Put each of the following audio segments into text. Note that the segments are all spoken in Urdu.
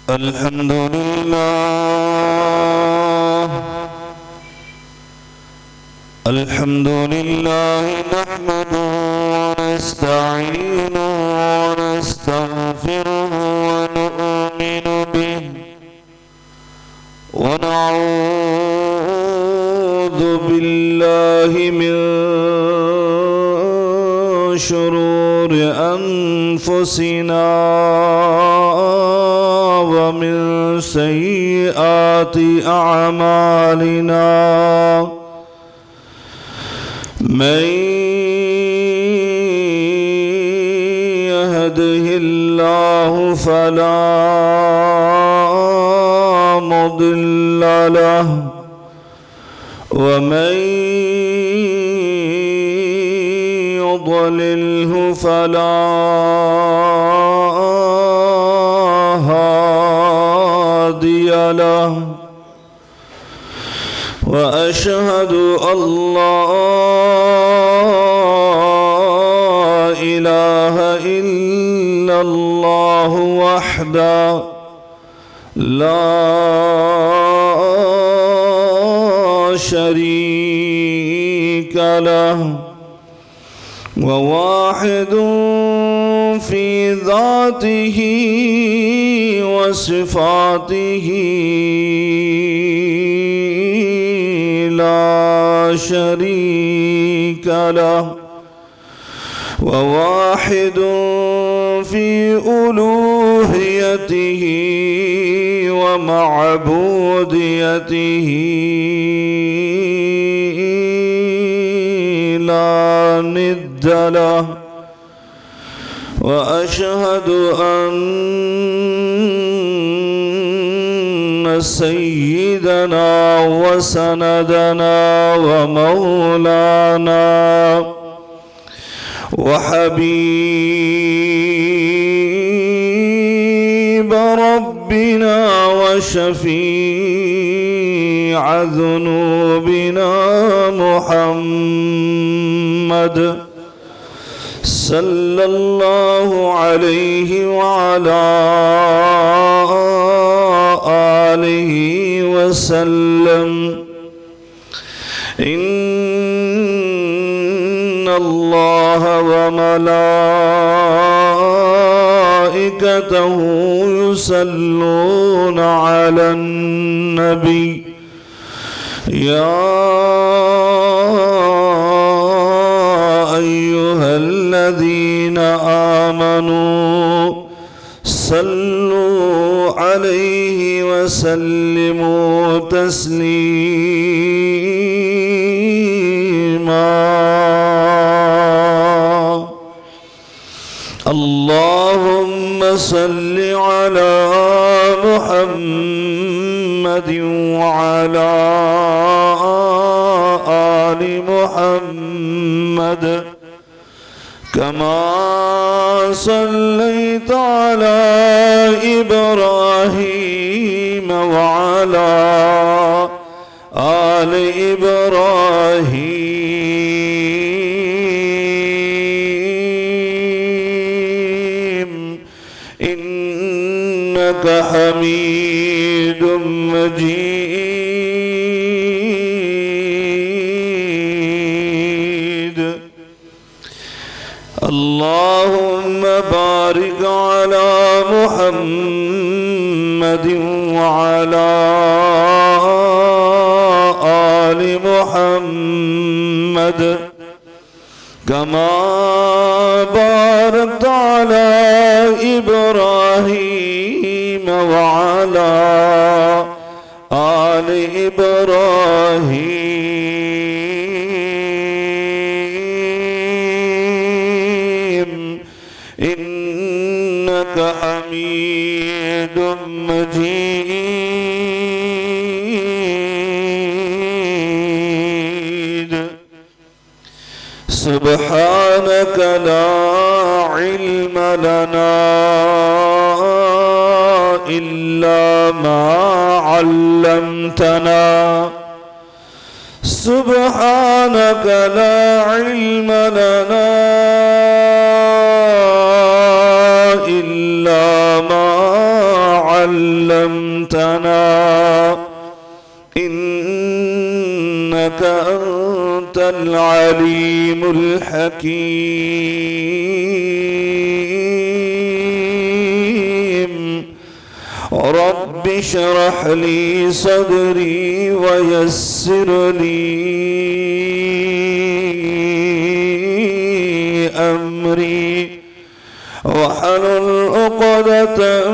الحمد لله الحمد لله نحمده ونستعينه ونستغفره ونؤمن به ونعوذ بالله من شرور أنفسنا ومن سيئات أعمالنا من يهده الله فلا مضل له ومن يضلله فلا هادي له وأشهد أن لا إله إلا الله وحده لا شريك له وواحد في ذاته وصفاته لا شريك له وواحد في ألوهيته ومعبوديته لا ند له وأشهد أن سيدنا وسندنا ومولانا وحبيب ربنا وشفيع ذنوبنا محمد صلى الله عليه وعلى آله وسلم إن الله وملائكته يصلون على النبي يا أيها الذين آمنوا صلوا عليه وسلموا تسليما اللهم صل على محمد وعلى آل محمد كما صليت على إبراهيم وعلى آل إبراهيم إنك حميد مجيد اللهم بارك على محمد وعلى آل محمد كما باركت على إبراهيم وعلى آل إبراهيم إنك حميد مجيد سبحانك لا علم لنا إلا ما علمتنا سبحانك لا علم لنا إلا ما علمتنا إنك أنت العليم الحكيم رب اشرح لي صدري ويسر لي أمري واحلل عقدة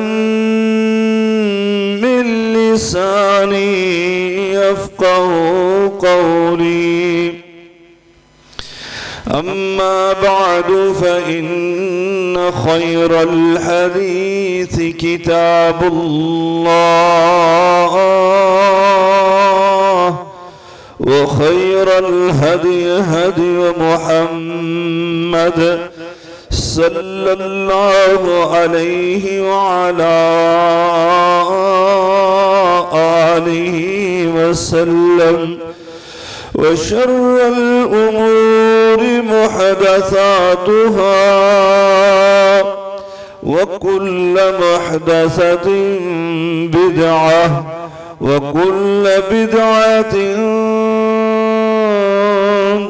من لساني يفقهوا قولي أما بعد فإن خير الحديث كتاب الله وخير الهدي هدي محمد صلى الله عليه وعلى آله وسلم وشر الأمور محدثاتها وكل محدثة بدعة وكل بدعة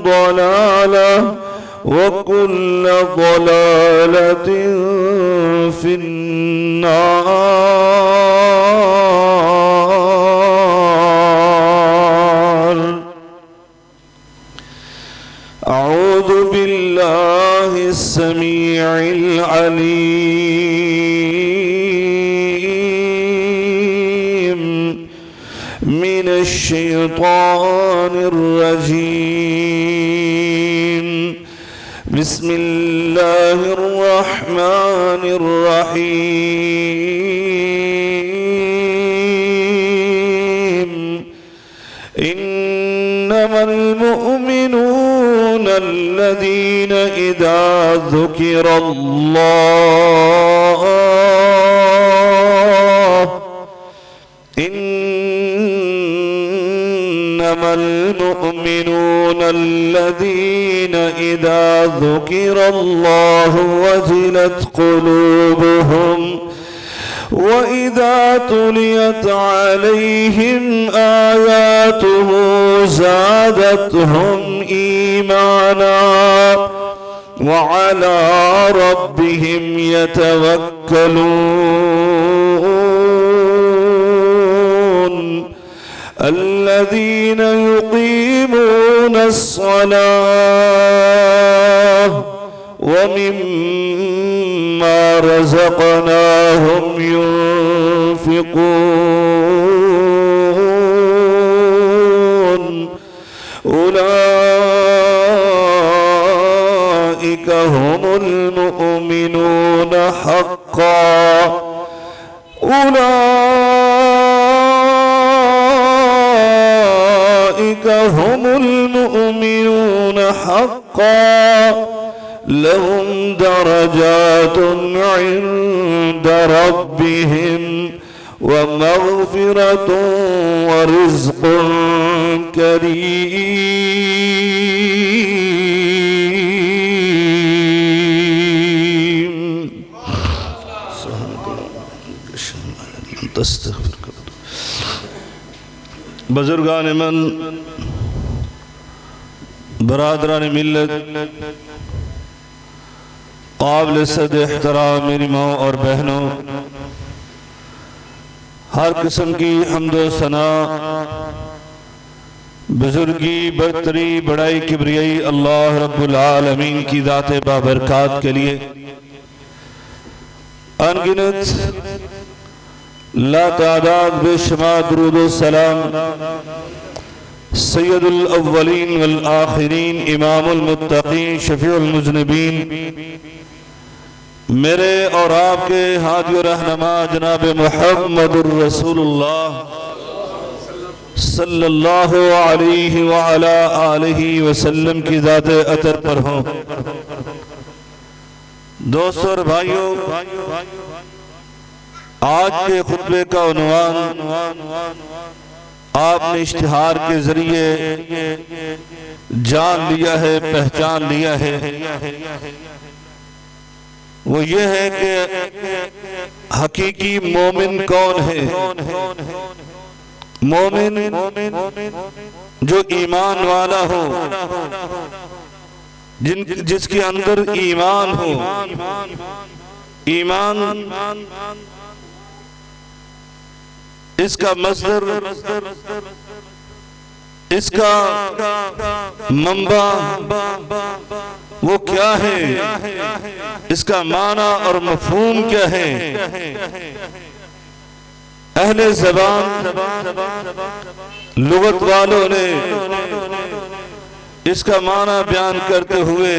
ضلالة وكل ضلالة في النار. أعوذ بالله السميع العليم من الشيطان الرجيم. بسم الله الرحمن الرحيم. إنما المؤمنون الذين إذا ذكر الله إنما المؤمنون الذين إذا ذكر الله وجلت قلوبهم وإذا تليت عليهم آياته زادتهم إيمانا وعلى ربهم يتوكلون. الذين يقيمون الصلاة ومما رزقناهم ينفقون أولئك هم المؤمنون حقا أولئك هم المؤمنون حقا لهم درجات عند ربهم ومغفرة ورزق كريم. بزرگان من، برادران ملت، قابل صد احترام میری ماں اور بہنوں، ہر قسم کی حمد و ثنا، بزرگی، برتری، بڑائی، کبریائی اللہ رب العالمین کی ذات بابرکات کے لیے انگنت لا تعداد بے شمار درود و سلام سید الاولین والآخرین، امام المتقین، شفیع المذنبین، میرے اور آپ کے ہادی و رہنما جناب محمد الرسول اللہ صلی اللہ علیہ وعلا آلہ وسلم کی ذات اطہر پر ہوں۔ دوستو اور بھائیوں، آج کے خطبے کا عنوان آپ نے اشتہار کے ذریعے جان لیا ہے، پہچان لیا ہے، وہ یہ ہے کہ حقیقی مومن کون ہے؟ مومن جو ایمان والا ہو، جس کے اندر ایمان ہو۔ ایمان اس کا مصدر، اس کا منبع وہ کیا ہے، اس کا معنی اور مفہوم کیا ہے؟ اہل زبان لغت والوں نے اس کا معنی بیان کرتے ہوئے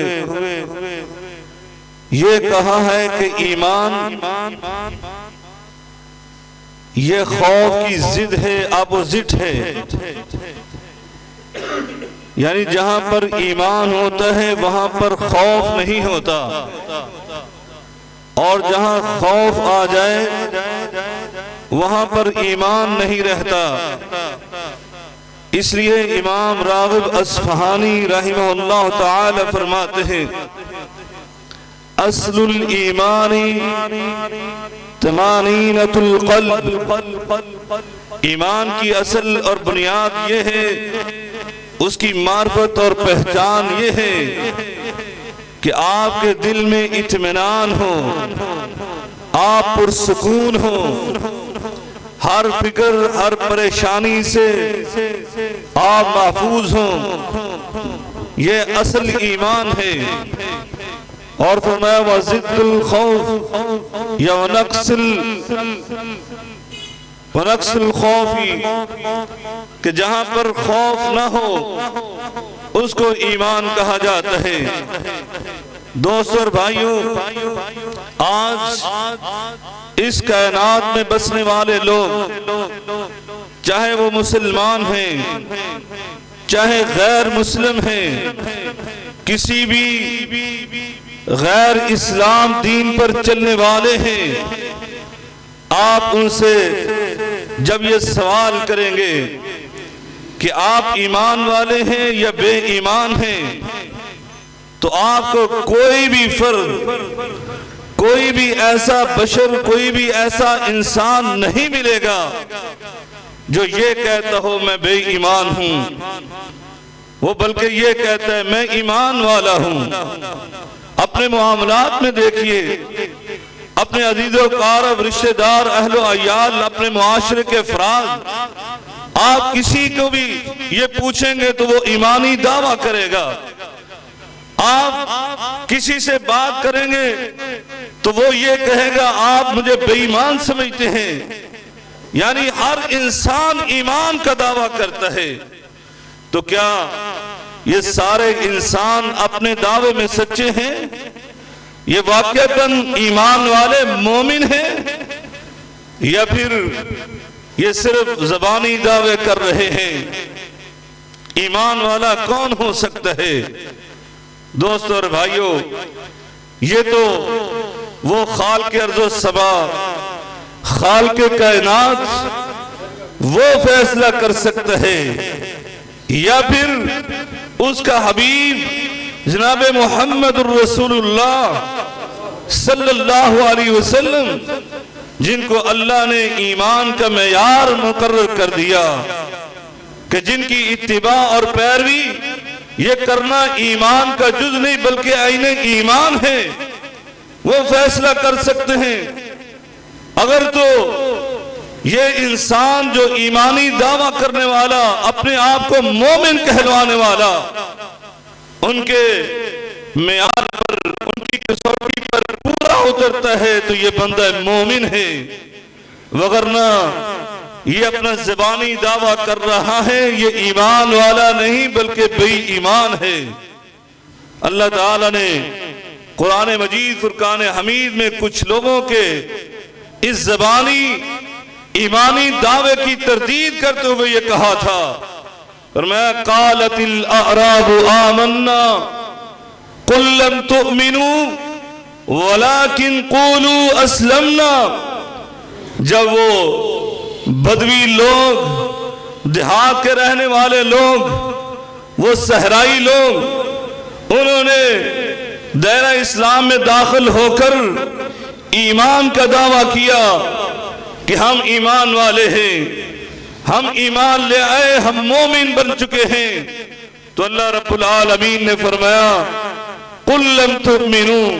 یہ کہا ہے کہ ایمان یہ خوف کی ضد ہے، اپوزٹ ہے۔ یعنی جہاں پر ایمان ہوتا ہے وہاں پر خوف نہیں ہوتا، اور جہاں خوف آ جائے وہاں پر ایمان نہیں رہتا۔ اس لیے امام راغب اصفہانی رحمہ اللہ تعالی فرماتے ہیں اصل الایمان طمانینۃ القلب، ایمان کی اصل اور بنیاد یہ ہے، اس کی معرفت اور پہچان یہ ہے کہ آپ کے دل میں اطمینان ہو، آپ پرسکون ہو، ہر فکر ہر پریشانی سے آپ محفوظ ہوں، یہ اصل ایمان ہے۔ اور فرمایا وَضِدُّ الْخَوْفِ یا وَنَقْصِ الْخَوْفِ، کہ جہاں پر خوف نہ ہو اس کو ایمان کہا جاتا ہے۔ دوستو اور بھائیوں، آج اس کائنات میں بسنے والے لوگ، چاہے وہ مسلمان ہیں چاہے غیر مسلم ہیں، کسی بھی غیر اسلام دین پر چلنے والے ہیں، آپ ان سے جب یہ سوال کریں گے کہ آپ ایمان والے ہیں یا بے ایمان ہیں، تو آپ کو کوئی بھی فرد، کوئی بھی ایسا بشر، کوئی بھی ایسا انسان نہیں ملے گا جو یہ کہتا ہو میں بے ایمان ہوں، وہ بلکہ یہ کہتا ہے میں ایمان والا ہوں۔ اپنے معاملات میں دیکھیے، اپنے عزیز و اقارب، رشتہ دار، اہل و عیال، اپنے معاشرے کے افراد، آپ کسی کو بھی یہ پوچھیں گے تو وہ ایمانی دعویٰ کرے گا۔ آپ کسی سے بات کریں گے تو وہ یہ کہے گا آپ مجھے بے ایمان سمجھتے ہیں۔ یعنی ہر انسان ایمان کا دعویٰ کرتا ہے۔ تو کیا یہ سارے انسان اپنے دعوے میں سچے ہیں؟ یہ واقعتاً ایمان والے مومن ہیں، یا پھر یہ صرف زبانی دعوے کر رہے ہیں؟ ایمان والا کون ہو سکتا ہے؟ دوستو اور بھائیوں، یہ تو وہ خالق ارض و سما، خالق کائنات، وہ فیصلہ کر سکتا ہے، یا پھر اس کا حبیب جناب محمد الرسول اللہ صلی اللہ علیہ وسلم، جن کو اللہ نے ایمان کا معیار مقرر کر دیا کہ جن کی اتباع اور پیروی یہ کرنا ایمان کا جز نہیں بلکہ عین ایمان ہے، وہ فیصلہ کر سکتے ہیں۔ اگر تو یہ انسان جو ایمانی دعویٰ کرنے والا، اپنے آپ کو مومن کہلوانے والا، ان کے معیار پر، ان کی کسوٹی پر پورا اترتا ہے تو یہ بندہ مومن ہے، وگرنہ یہ اپنا زبانی دعویٰ کر رہا ہے، یہ ایمان والا نہیں بلکہ بے ایمان ہے۔ اللہ تعالیٰ نے قرآن مجید فرقان حمید میں کچھ لوگوں کے اس زبانی ایمانی دعوے کی تردید کرتے ہوئے یہ کہا تھا، فرمایا قالت الاعراب آمنا قل لم تؤمنوا ولكن قولوا اسلمنا۔ جب وہ بدوی لوگ، دیہات کے رہنے والے لوگ، وہ صحرائی لوگ، انہوں نے دائرہ اسلام میں داخل ہو کر ایمان کا دعویٰ کیا کہ ہم ایمان والے ہیں، ہم ایمان لے آئے، ہم مومن بن چکے ہیں، تو اللہ رب العالمین نے فرمایا قُل لَمْ تُؤْمِنُوا،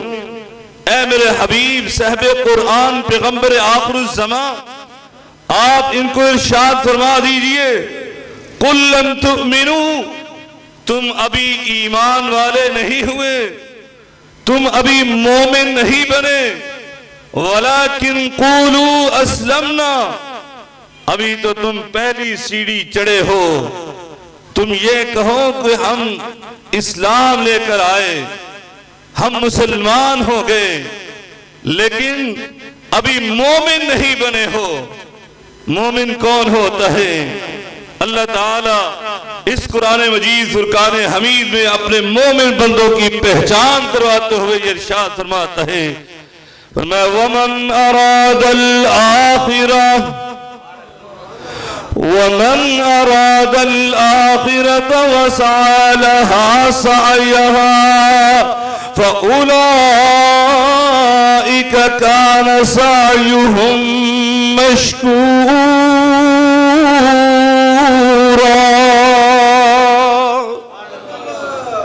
اے میرے حبیب صاحب قرآن پیغمبر آخر الزمان، آپ ان کو ارشاد فرما دیجئے قُل لَمْ تُؤْمِنُوا، تم ابھی ایمان والے نہیں ہوئے، تم ابھی مومن نہیں بنے، وَلَكِنْ قُولُوا أَسْلَمْنَا، ابھی تو تم پہلی سیڑھی چڑھے ہو، تم یہ کہو کہ ہم اسلام لے کر آئے، ہم مسلمان ہو گئے، لیکن ابھی مومن نہیں بنے ہو۔ مومن کون ہوتا ہے؟ اللہ تعالیٰ اس قرآن مجید فرقان حمید میں اپنے مومن بندوں کی پہچان کرواتے ہوئے یہ ارشاد فرماتا ہے، وَمَنْ أَرَادَ الْآخِرَةَ وَسَعَى لَهَا سَعْيَهَا فَأُولَئِكَ كَانَ سَعْيُهُمْ مَشْكُورًا۔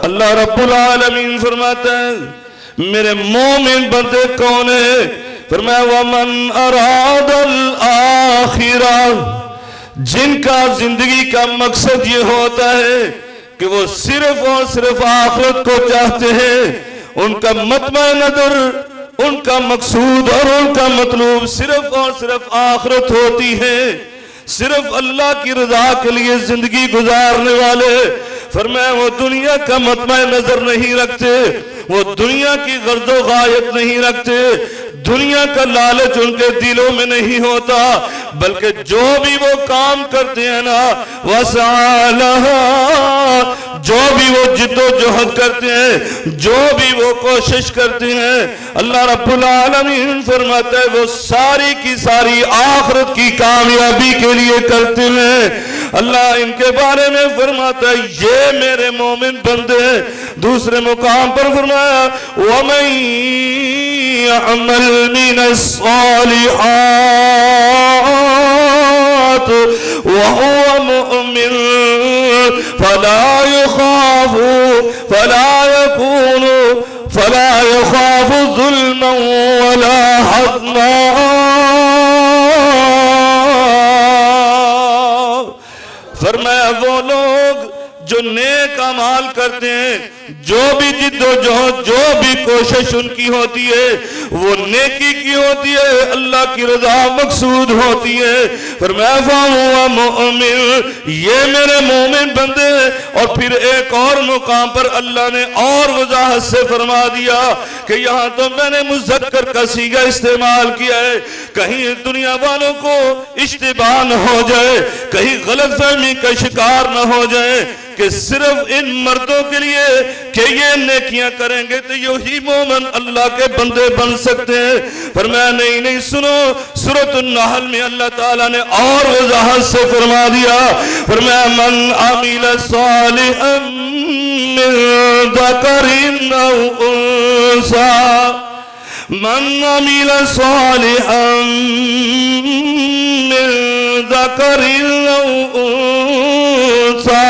اللہ رب العالمین فرماتا ہے میرے مومن بندے کون ہیں؟ فرمایا وَمَنْ أَرَادَ الْآخِرَةَ، جن کا زندگی کا مقصد یہ ہوتا ہے کہ وہ صرف اور صرف آخرت کو چاہتے ہیں، ان کا مطمع نظر، ان کا مقصود اور ان کا مطلوب صرف اور صرف آخرت ہوتی ہے، صرف اللہ کی رضا کے لیے زندگی گزارنے والے، فرمایا وہ دنیا کا مطمع نظر نہیں رکھتے، وہ دنیا کی غرض و غایت نہیں رکھتے، دنیا کا لالچ ان کے دلوں میں نہیں ہوتا، بلکہ جو بھی وہ کام کرتے ہیں نا وَسَعَى لَهَا، جو بھی وہ جد و جہد کرتے ہیں، جو بھی وہ کوشش کرتے ہیں، اللہ رب العالمین فرماتا ہے وہ ساری کی ساری آخرت کی کامیابی کے لیے کرتے ہیں۔ اللہ ان کے بارے میں فرماتا ہے یہ میرے مومن بندے ہیں۔ دوسرے مقام پر فرمایا وَمَن يَعْمَلْ مِنَ الصَّالِحَاتِ وَهُوَ مُؤْمِنٌ فَلَا يَخَافُ ظُلْمًا وَلَا حَظْمًا۔ فرمایا وہ لوگ جو نیک اعمال کرتے ہیں، جو بھی جد و جہد، جو بھی کوشش ان کی ہوتی ہے وہ نیکی کی ہوتی ہے، اللہ کی رضا مقصود ہوتی ہے۔ فرمایا فَهُوَ مُؤْمِنٌ، یہ میرے مومن بندے ہیں۔ اور پھر ایک اور مقام پر اللہ نے اور وضاحت سے فرما دیا کہ یہاں تو میں نے مذکر کا صیغہ استعمال کیا ہے، کہیں دنیا والوں کو اشتباہ نہ ہو جائے، کہیں غلط فہمی کا شکار نہ ہو جائے کہ صرف ان مردوں کے لیے کہ یہ نیکیاں کریں گے تو یہی مومن اللہ کے بندے بن سکتے ہیں۔ فرمایا نہیں سنو، سورۃ النحل میں اللہ تعالیٰ نے اور وضاحت سے فرما دیا، فرمایا من عمل صالحا من ذکر او انثی، من عمل صالحا من ذکر او انثی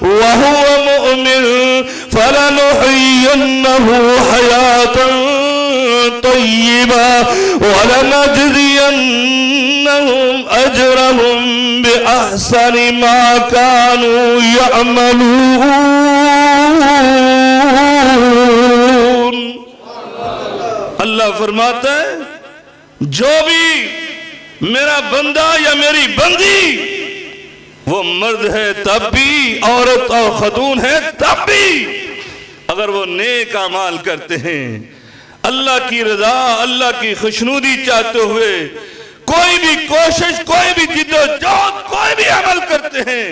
وهو مؤمن فلنحيينه حياة طيبة ولنجزينهم أجرهم بأحسن ما كانوا يعملون۔ اللہ فرماتا ہے جو بھی میرا بندہ یا میری بندی، وہ مرد ہے تب بھی، عورت اور خاتون ہے تب بھی، اگر وہ نیک اعمال کرتے ہیں، اللہ کی رضا، اللہ کی خوشنودی چاہتے ہوئے کوئی بھی کوشش، کوئی بھی جد و جہد، کوئی بھی عمل کرتے ہیں،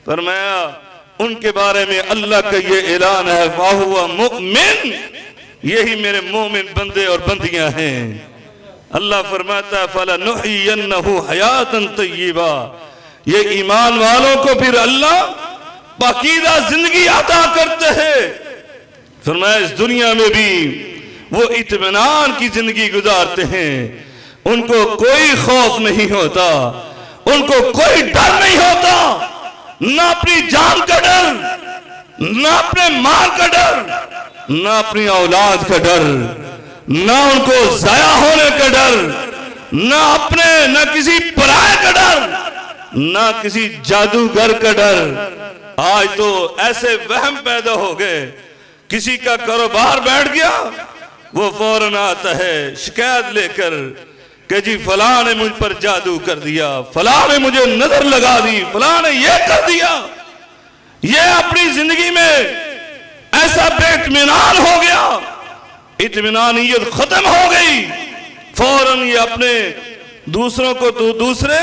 فرمایا ان کے بارے میں اللہ کا یہ اعلان ہے فَهُوَ مُؤْمِنٌ، یہی میرے مومن بندے اور بندیاں ہیں۔ اللہ فرماتا ہے فَلَنُحْيِيَنَّهُ حَيَاةً طَيِّبَةً، یہ ایمان والوں کو پھر اللہ پاکیزہ زندگی عطا کرتے ہیں۔ فرمایا اس دنیا میں بھی وہ اطمینان کی زندگی گزارتے ہیں، ان کو کوئی خوف نہیں ہوتا، ان کو کوئی ڈر نہیں ہوتا، نہ اپنی جان کا ڈر، نہ اپنے مال کا ڈر، نہ اپنی اولاد کا ڈر، نہ ان کو ضائع ہونے کا ڈر، نہ کسی پرائے کا ڈر، نہ کسی جادوگر کا ڈر۔ آج تو ایسے وہم پیدا ہو گئے، کسی کا کاروبار بیٹھ گیا، وہ فوراً آتا ہے شکایت لے کر کہ جی فلاں نے مجھ پر جادو کر دیا، فلاں نے مجھے نظر لگا دی، فلاں نے یہ کر دیا۔ یہ اپنی زندگی میں ایسا بے اطمینان ہو گیا، اطمینانیت ختم ہو گئی، فوراً یہ اپنے دوسروں کو تو دوسرے،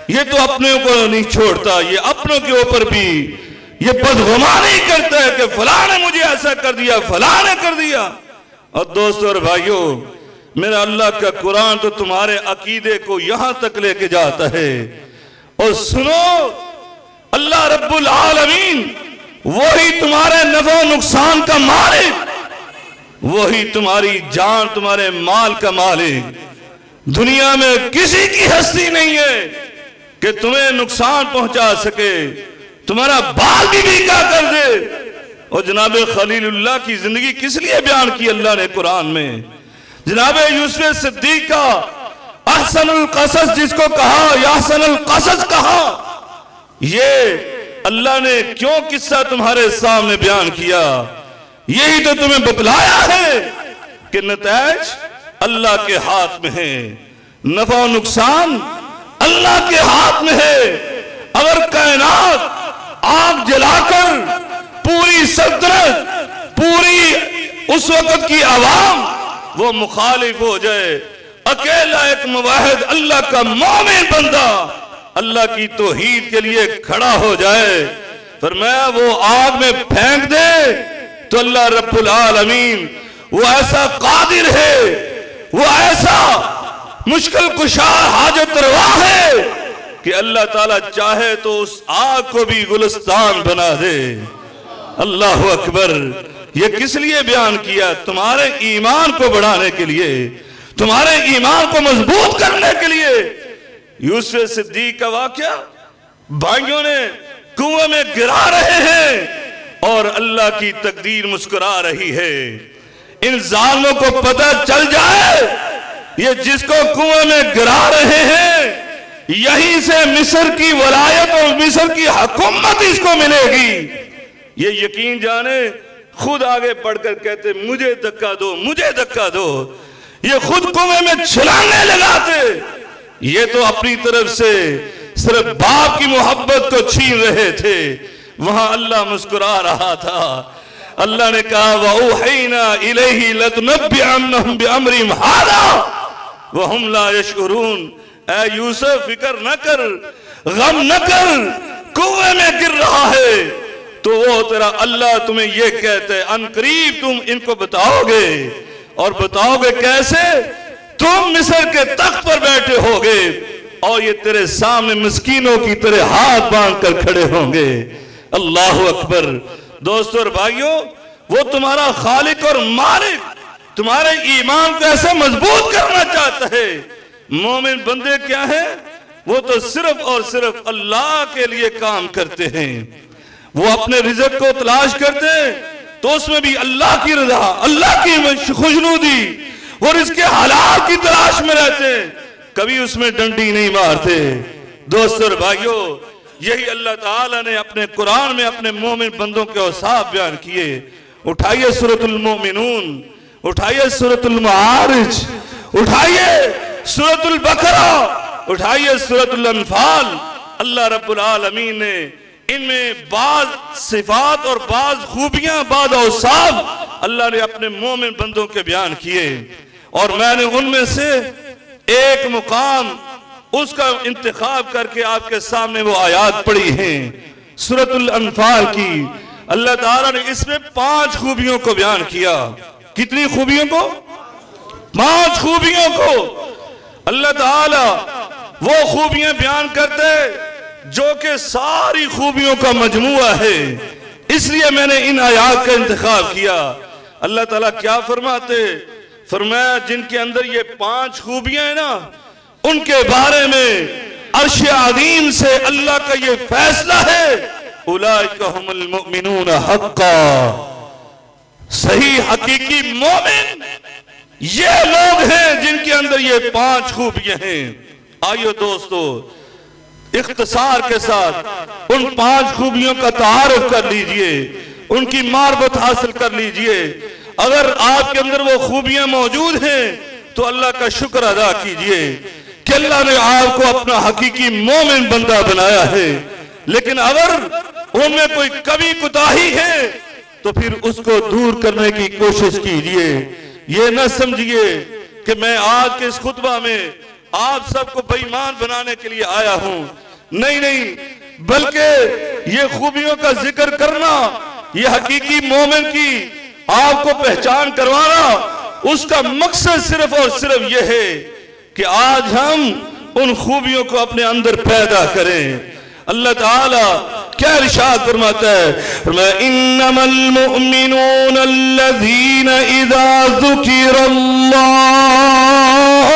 یہ تو اپنے کو نہیں چھوڑتا، یہ اپنوں کے اوپر بھی یہ بدگمانی کرتا ہے کہ فلاں نے مجھے ایسا کر دیا، فلاں نے کر دیا۔ اور دوستو اور بھائیوں، میرا اللہ کا قرآن تو تمہارے عقیدے کو یہاں تک لے کے جاتا ہے۔ اور سنو، اللہ رب العالمین وہی تمہارے نفع و نقصان کا مالک، وہی تمہاری جان تمہارے مال کا مالک۔ دنیا میں کسی کی ہستی نہیں ہے کہ تمہیں نقصان پہنچا سکے، تمہارا بال بھی بیکا کر دے۔ اور جناب خلیل اللہ کی زندگی کس لیے بیان کی اللہ نے قرآن میں؟ جناب یوسف صدیق کا احسن القصص جس کو کہا، یا احسن القصص کہا، یہ اللہ نے کیوں قصہ تمہارے سامنے بیان کیا؟ یہی تو تمہیں بتلایا ہے کہ نتائج اللہ کے ہاتھ میں ہے، نفع و نقصان اللہ کے ہاتھ میں ہے۔ اگر کائنات آگ جلا کر پوری سلطنت، پوری اس وقت کی عوام وہ مخالف ہو جائے، اکیلا ایک موحد اللہ کا مومن بندہ اللہ کی توحید کے لیے کھڑا ہو جائے، فرمایا وہ آگ میں پھینک دے تو اللہ رب العالمین وہ ایسا قادر ہے، وہ ایسا مشکل کشا حاجت روا ہے کہ اللہ تعالیٰ چاہے تو اس آگ کو بھی گلستان بنا دے۔ اللہ اکبر۔ یہ کس لیے بیان کیا؟ تمہارے ایمان کو بڑھانے کے لیے، تمہارے ایمان کو مضبوط کرنے کے لیے۔ یوسف صدیق کا واقعہ، بھائیوں نے کنویں میں گرا رہے ہیں اور اللہ کی تقدیر مسکرا رہی ہے۔ ان ظالموں کو پتہ چل جائے یہ جس کو کنویں میں گرا رہے ہیں، یہیں سے مصر کی ولایت اور مصر کی حکومت اس کو ملے گی۔ یہ یقین جانے، خود آگے بڑھ کر کہتے مجھے دھکا دو، مجھے دھکا دو۔ یہ خود کنویں میں چھلانگنے لگاتے، یہ تو اپنی طرف سے صرف باپ کی محبت کو چھین رہے تھے۔ وہاں اللہ مسکرا رہا تھا۔ اللہ نے کہا وَأُوحَيْنَا إِلَيْهِ لَتُنَبِّئَنَّهُمْ بِأَمْرِهِمْ هَذَا وَهُمْ لَا يَشْعُرُونَ۔ اے یوسف فکر نہ کر، غم نہ کر، کنویں میں گر رہا ہے تو وہ تیرا اللہ تمہیں یہ کہتے ہیں ان قریب تم ان کو بتاؤ گے، اور بتاؤ گے کیسے؟ تم مصر کے تخت پر بیٹھے ہوگے اور یہ تیرے سامنے مسکینوں کی طرح ہاتھ باندھ کر کھڑے ہوں گے۔ اللہ اکبر۔ دوستو اور بھائیوں، وہ تمہارا خالق اور مالک تمہارے ایمان کو ایسے مضبوط کرنا چاہتا ہے۔ مومن بندے کیا ہیں؟ وہ تو صرف اور صرف اللہ کے لیے کام کرتے ہیں۔ وہ اپنے رزق کو تلاش کرتے ہیں تو اس میں بھی اللہ کی رضا، اللہ کی خوشنودی اور اس کے حلال کی تلاش میں رہتے ہیں، کبھی اس میں ڈنڈی نہیں مارتے۔ دوستو اور بھائیوں، یہی اللہ تعالیٰ نے اپنے قرآن میں اپنے مومن بندوں کے اوصاف بیان کیے۔ اٹھائیے سورۃ المؤمنون، اٹھائیے سورۃ المعارج، اٹھائیے سورۃ البقرہ، اٹھائیے سورۃ الانفال۔ اللہ رب العالمین نے ان میں بعض صفات اور بعض خوبیاں، بعض اوصاف اللہ نے اپنے مومن بندوں کے بیان کیے، اور میں نے ان میں سے ایک مقام اس کا انتخاب کر کے آپ کے سامنے وہ آیات پڑھی ہیں سورۃ الانفال کی۔ اللہ تعالیٰ نے اس میں 5 خوبیوں کو بیان کیا۔ کتنی خوبیوں کو؟ 5 خوبیوں کو۔ اللہ تعالیٰ وہ خوبیاں بیان کرتے جو کہ ساری خوبیوں کا مجموعہ ہے، اس لیے میں نے ان آیات کا انتخاب کیا۔ اللہ تعالیٰ کیا فرماتے؟ فرمایا جن کے اندر یہ 5 خوبیاں ہیں نا، ان کے بارے میں عرش عظیم سے اللہ کا یہ فیصلہ ہے، اولئک هم المؤمنون حقا، صحیح حقیقی مومن یہ لوگ ہیں جن کے اندر یہ 5 خوبیاں ہیں۔ آئیو دوستو، اختصار کے ساتھ ان 5 خوبیوں کا تعارف کر لیجئے، ان کی معرفت حاصل کر لیجئے۔ اگر آپ کے اندر وہ خوبیاں موجود ہیں تو اللہ کا شکر ادا کیجئے کہ اللہ نے آپ کو اپنا حقیقی مومن بندہ بنایا ہے۔ لیکن اگر ان میں کوئی کمی کوتاہی ہے تو پھر اس کو دور کرنے کی کوشش کیجئے۔ یہ نہ سمجھیے کہ میں آج کے اس خطبہ میں آپ سب کو بے ایمان بنانے کے لیے آیا ہوں، نہیں، بلکہ یہ خوبیوں کا ذکر کرنا، یہ حقیقی مومن کی آپ کو پہچان کروانا، اس کا مقصد صرف اور صرف یہ ہے کہ آج ہم ان خوبیوں کو اپنے اندر پیدا کریں۔ اللہ تعالیٰ کیا ارشاد فرماتا ہے؟ فرمایا انما المؤمنون الذین اذا ذکر اللہ،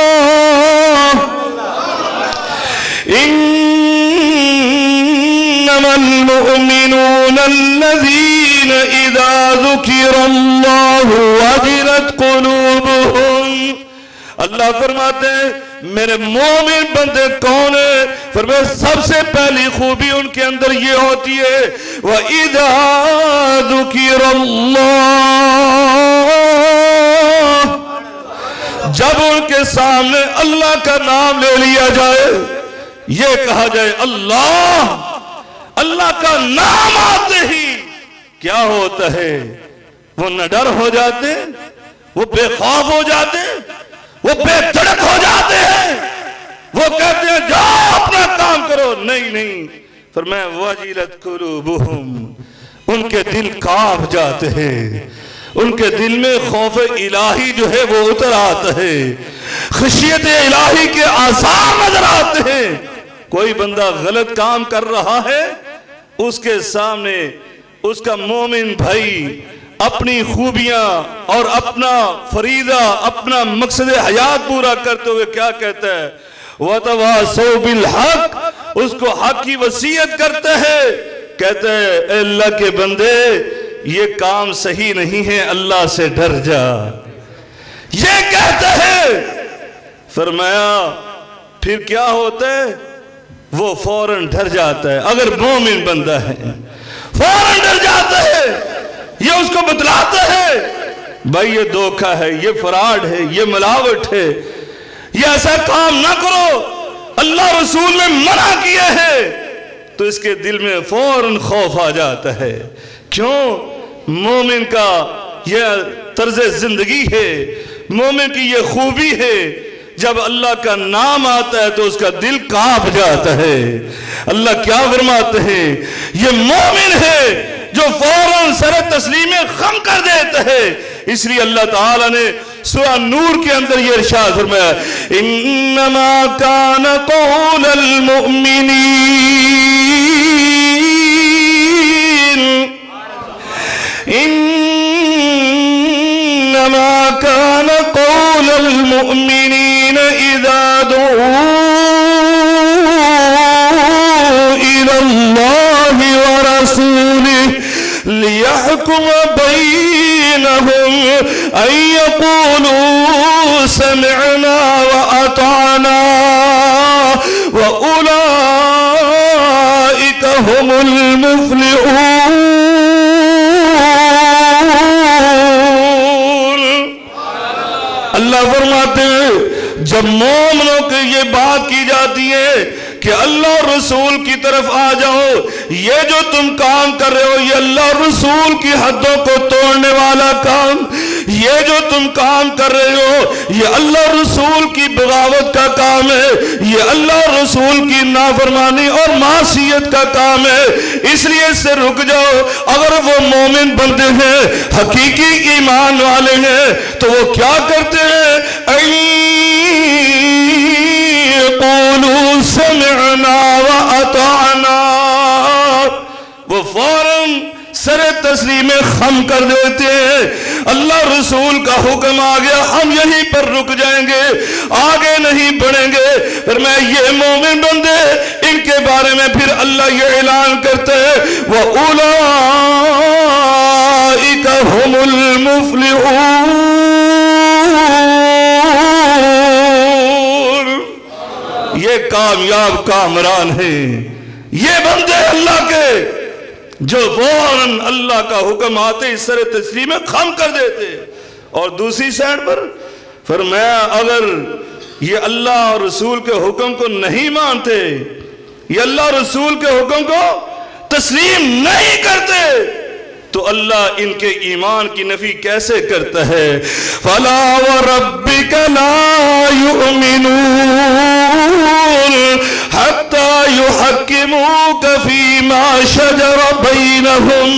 انما المؤمنون الذین اذا ذکر اللہ وجلت قلوبهم۔ اللہ فرماتے ہیں میرے مومن بندے کون ہیں؟ فرمایا سب سے پہلی خوبی ان کے اندر یہ ہوتی ہے وَإِذَا ذُكِرَ اللَّهُ، جب ان کے سامنے اللہ کا نام لے لیا جائے، یہ کہا جائے اللہ، اللہ کا نام آتے ہی کیا ہوتا ہے؟ وہ نڈر ہو جاتے ہیں، وہ بے خوف ہو جاتے ہیں، وہ بے دھڑک ہو جاتے ہیں، وہ کہتے ہیں جاؤ اپنا کام کرو۔ نہیں، فرمایا وَجِلَتْ قُلُوبُهُمْ، ان کے دل کانپ جاتے ہیں، ان کے دل میں خوف الہی جو ہے وہ اتر آتا ہے، خشیت الہی کے آثار نظر آتے ہیں۔ کوئی بندہ غلط کام کر رہا ہے، اس کے سامنے اس کا مومن بھائی اپنی خوبیاں اور اپنا فریضہ، اپنا مقصد حیات پورا کرتے ہوئے کیا کہتا ہے؟ وَتَوَاسَوْا بِالْحَقِّ، اس کو حق کی وصیت کرتے ہیں، کہتے ہیں اے اللہ کے بندے یہ کام صحیح نہیں ہے، اللہ سے ڈر جا، یہ کہتے ہیں۔ فرمایا پھر کیا ہوتا ہے؟ وہ فوراً ڈر جاتا ہے، اگر مومن بندہ ہے فوراً ڈر جاتا ہے، یہ اس کو بتلاتا ہے بھائی یہ دھوکہ ہے، یہ فراڈ ہے، یہ ملاوٹ ہے، یہ ایسا کام نہ کرو، اللہ رسول نے منع کیا ہے، تو اس کے دل میں فوراً خوف آ جاتا ہے۔ کیوں؟ مومن کا یہ طرز زندگی ہے، مومن کی یہ خوبی ہے، جب اللہ کا نام آتا ہے تو اس کا دل کانپ جاتا ہے۔ اللہ کیا فرماتے ہیں؟ یہ مومن ہے جو فوراً سر تسلیم خم کر دیتا ہے۔ اس لیے اللہ تعالیٰ نے سورہ نور کے اندر یہ ارشاد فرمایا انما کان قول المؤمنین، انما کان قول المؤمنین اذا دعوا الى اللہ ورسولہ لِيَحْكُمَ بَيْنَهُمْ أَن يَقُولُوا سَمِعْنَا وَأَطَعْنَا وَأُولَئِكَ هُمُ الْمُفْلِحُونَ۔ اللہ فرماتے ہیں جب مومنوں کی یہ بات کی جاتی ہے کہ اللہ رسول کی طرف آ جاؤ، یہ جو تم کام کر رہے ہو یہ اللہ رسول کی حدوں کو توڑنے والا کام، یہ جو تم کام کر رہے ہو یہ اللہ رسول کی بغاوت کا کام ہے، یہ اللہ رسول کی نافرمانی اور معصیت کا کام ہے، اس لیے اس سے رک جاؤ۔ اگر وہ مومن بندے ہیں، حقیقی ایمان والے ہیں، تو وہ کیا کرتے ہیں؟ قولوا سمعنا واطعنا، وہ فوراً سر تسلیم خم کر دیتے ہیں۔ اللہ رسول کا حکم آ گیا، ہم یہیں پر رک جائیں گے، آگے نہیں بڑھیں گے۔ پھر میں یہ مومن بندے ان کے بارے میں پھر اللہ یہ اعلان کرتے ہیں وَأُولَئِكَ هُمُ الْمُفْلِحُونَ، یہ کامیاب کامران ہیں، یہ بندے اللہ کے جو فوراً اللہ کا حکم آتے ہی سر تسلیم خم کر دیتے۔ اور دوسری سائڈ پر فرمایا اگر یہ اللہ اور رسول کے حکم کو نہیں مانتے، یہ اللہ اور رسول کے حکم کو تسلیم نہیں کرتے، تو اللہ ان کے ایمان کی نفی کیسے کرتا ہے؟ فَلَا وَرَبِّكَ لَا يُؤْمِنُونَ حَتَّى يُحَكِّمُوكَ فِي مَا شَجَرَ بَيْنَهُمْ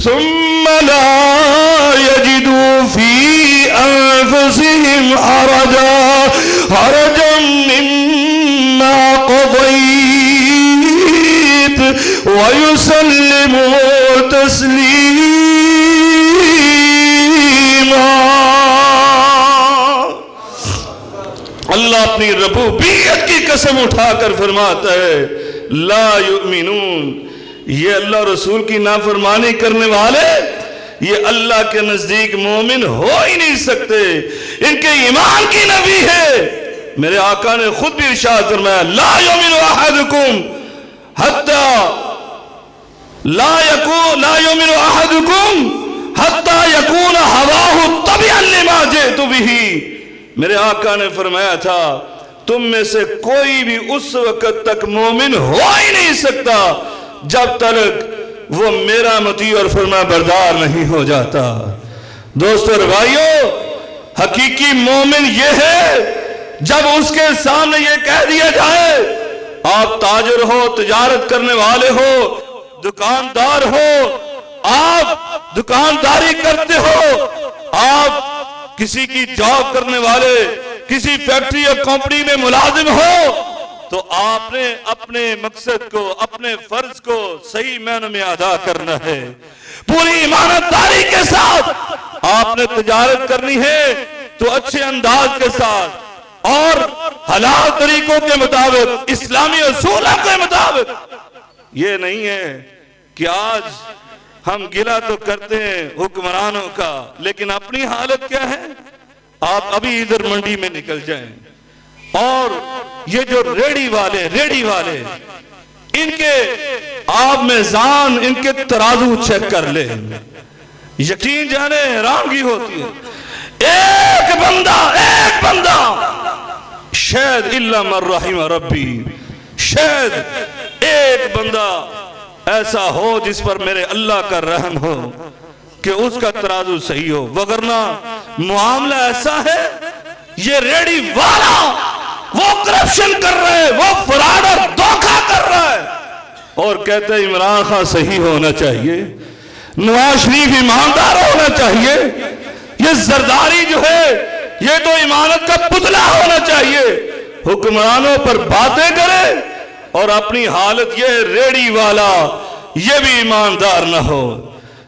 ثُمَّ لَا يَجِدُوا فِي أَنفُسِهِمْ حَرَجًا مِّمَّا قَضَيْتَ وَيُسَلِّمُوا تسلیما۔ اللہ اپنی ربوبیت کی قسم اٹھا کر فرماتا ہے لا یؤمنون، یہ اللہ رسول کی نافرمانی کرنے والے یہ اللہ کے نزدیک مومن ہو ہی نہیں سکتے، ان کے ایمان کی نفی ہے۔ میرے آقا نے خود بھی ارشاد فرمایا لا یؤمن احدکم حتی لا یؤمن احدکم حتی یکون ہواہ تبعا لما جئت بہ۔ میرے آقا نے فرمایا تھا تم میں سے کوئی بھی اس وقت تک مومن ہو ہی نہیں سکتا جب تک وہ میرا مطیع اور فرما بردار نہیں ہو جاتا۔ دوستو اور بھائیو، حقیقی مومن یہ ہے جب اس کے سامنے یہ کہہ دیا جائے آپ تاجر ہو، تجارت کرنے والے ہو، دکاندار ہو، آپ دکانداری کرتے ہو، آپ کسی کی جاب کرنے والے، کسی فیکٹری یا کمپنی میں ملازم ہو، تو آپ نے اپنے مقصد کو، اپنے فرض کو صحیح معنی میں ادا کرنا ہے، پوری ایمانداری کے ساتھ آپ نے تجارت کرنی ہے تو اچھے انداز کے ساتھ اور حلال طریقوں کے مطابق، اسلامی اصولوں کے مطابق۔ یہ نہیں ہے کہ آج ہم گلہ تو کرتے ہیں حکمرانوں کا، لیکن اپنی حالت کیا ہے؟ آپ ابھی ادھر منڈی میں نکل جائیں اور یہ جو ریڑی والے ان کے آپ میزان، ان کے ترازو چیک کر لیں، یقین جانے حیرانگی ہوتی ہے۔ ایک بندہ شاید الا من رحم ربی، شاید ایک بندہ ایسا ہو جس پر میرے اللہ کا رحم ہو کہ اس کا ترازو صحیح ہو، وگرنہ معاملہ ایسا ہے یہ ریڑی والا وہ کرپشن کر رہا ہے، وہ فراڈ اور دھوکہ کر رہا ہے اور کہتے ہیں عمران خان صحیح ہونا چاہیے، نواز شریف ایماندار ہونا چاہیے، یہ زرداری جو ہے یہ تو امانت کا پتلا ہونا چاہیے، حکمرانوں پر باتیں کرے اور اپنی حالت یہ ریڑی والا یہ بھی ایماندار نہ ہو۔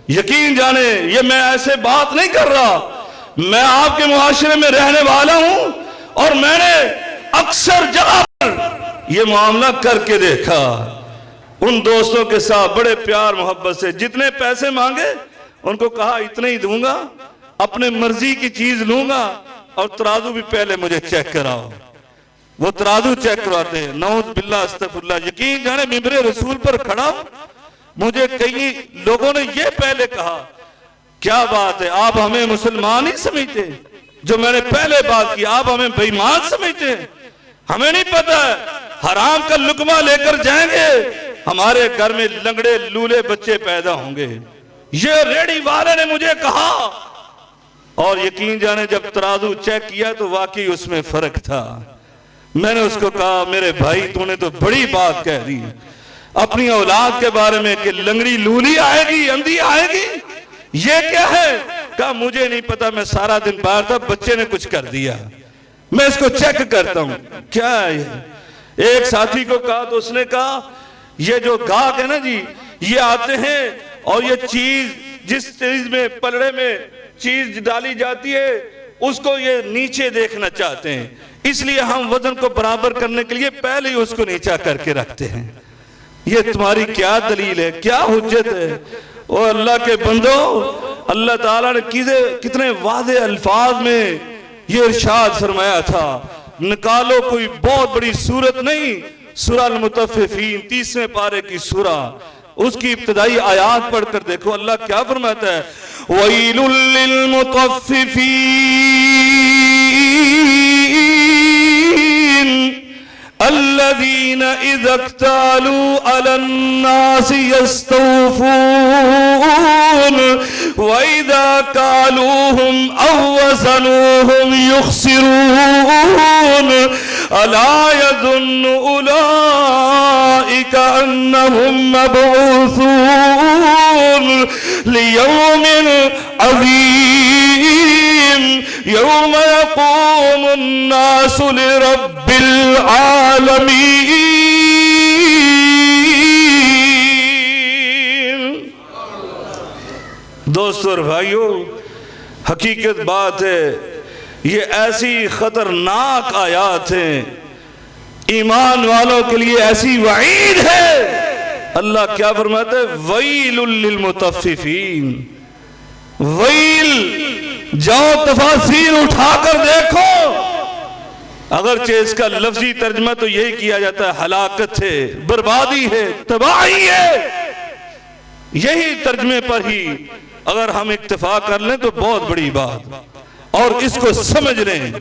یقین جانے یہ میں ایسے بات نہیں کر رہا، میں آپ کے معاشرے میں رہنے والا ہوں اور میں نے اکثر جگہ پر یہ معاملہ کر کے دیکھا، ان دوستوں کے ساتھ بڑے پیار محبت سے جتنے پیسے مانگے ان کو کہا اتنے ہی دوں گا، اپنے مرضی کی چیز لوں گا اور ترازو بھی پہلے مجھے چیک کراؤ۔ وہ ترازو چیک کرواتے ہیں، نعوذ باللہ استغفر اللہ۔ یقین جانے ممبر رسول پر کھڑا مجھے کئی لوگوں نے یہ پہلے کہا کیا بات ہے آپ ہمیں مسلمان ہی سمجھتے، جو میں نے پہلے بات کی آپ ہمیں بے ایمان سمجھتے ہیں، ہمیں نہیں پتا ہے حرام کا لقمہ لے کر جائیں گے ہمارے گھر میں لنگڑے لولے بچے پیدا ہوں گے۔ یہ ریڑی والے نے مجھے کہا اور یقین جانے جب ترازو چیک کیا تو واقعی اس میں فرق تھا۔ میں نے اس کو کہا میرے بھائی تو نے تو بڑی بات کہہ دی اپنی اولاد کے بارے میں کہ لنگڑی لولی آئے گی، اندھی آئے گی، یہ کیا ہے؟ کہا مجھے نہیں پتا، میں سارا دن باہر تھا، بچے نے کچھ کر دیا، میں اس کو چیک کرتا ہوں کیا ہے یہ۔ ایک ساتھی کو کہا تو اس نے کہا یہ جو گاہک ہے نا جی، یہ آتے ہیں اور یہ چیز جس چیز میں پلڑے میں چیز ڈالی جاتی ہے اس کو یہ نیچے دیکھنا چاہتے ہیں، اس لیے ہم وزن کو برابر کرنے کے لیے پہلے ہی اس کو نیچا کر کے رکھتے ہیں۔ یہ تمہاری کیا دلیل ہے، کیا حجت ہے؟ او اللہ کے بندو، اللہ تعالیٰ نے کتنے واضح الفاظ میں یہ ارشاد فرمایا تھا، نکالو کوئی بہت بڑی سورت نہیں، سورہ المطففین 30ویں پارے کی سورہ، اس کی ابتدائی آیات پڑھ کر دیکھو اللہ کیا فرماتا ہے، وَيْلٌ لِّلْمُطَفِّفِينَ الَّذِينَ إِذَا اكْتَالُوا عَلَى النَّاسِ يَسْتَوْفُونَ وَإِذَا كَالُوهُمْ أَوْ وَزَنُوهُمْ يُخْسِرُونَ أَلَا يَظُنُّ أُولَئِكَ أَنَّهُمْ مَبْعُوثُونَ لِيَوْمٍ عَظِيمٍ يَوْمَ يَقُومُ النَّاسُ لِرَبِّ العالمین۔ دوستو اور بھائیو، حقیقت بات ہے یہ ایسی خطرناک آیات ہیں، ایمان والوں کے لیے ایسی وعید ہے۔ اللہ کیا فرماتا ہے، ویل للمطففین، ویل، جاؤ تفاسیر اٹھا کر دیکھو، اگرچہ اس کا لفظی ترجمہ تو یہی کیا جاتا ہے ہلاکت ہے، بربادی ہے، تباہی ہے، یہی ترجمے پر ہی اگر ہم اکتفا کر لیں تو بہت بڑی بات، اور اس کو سمجھ لیں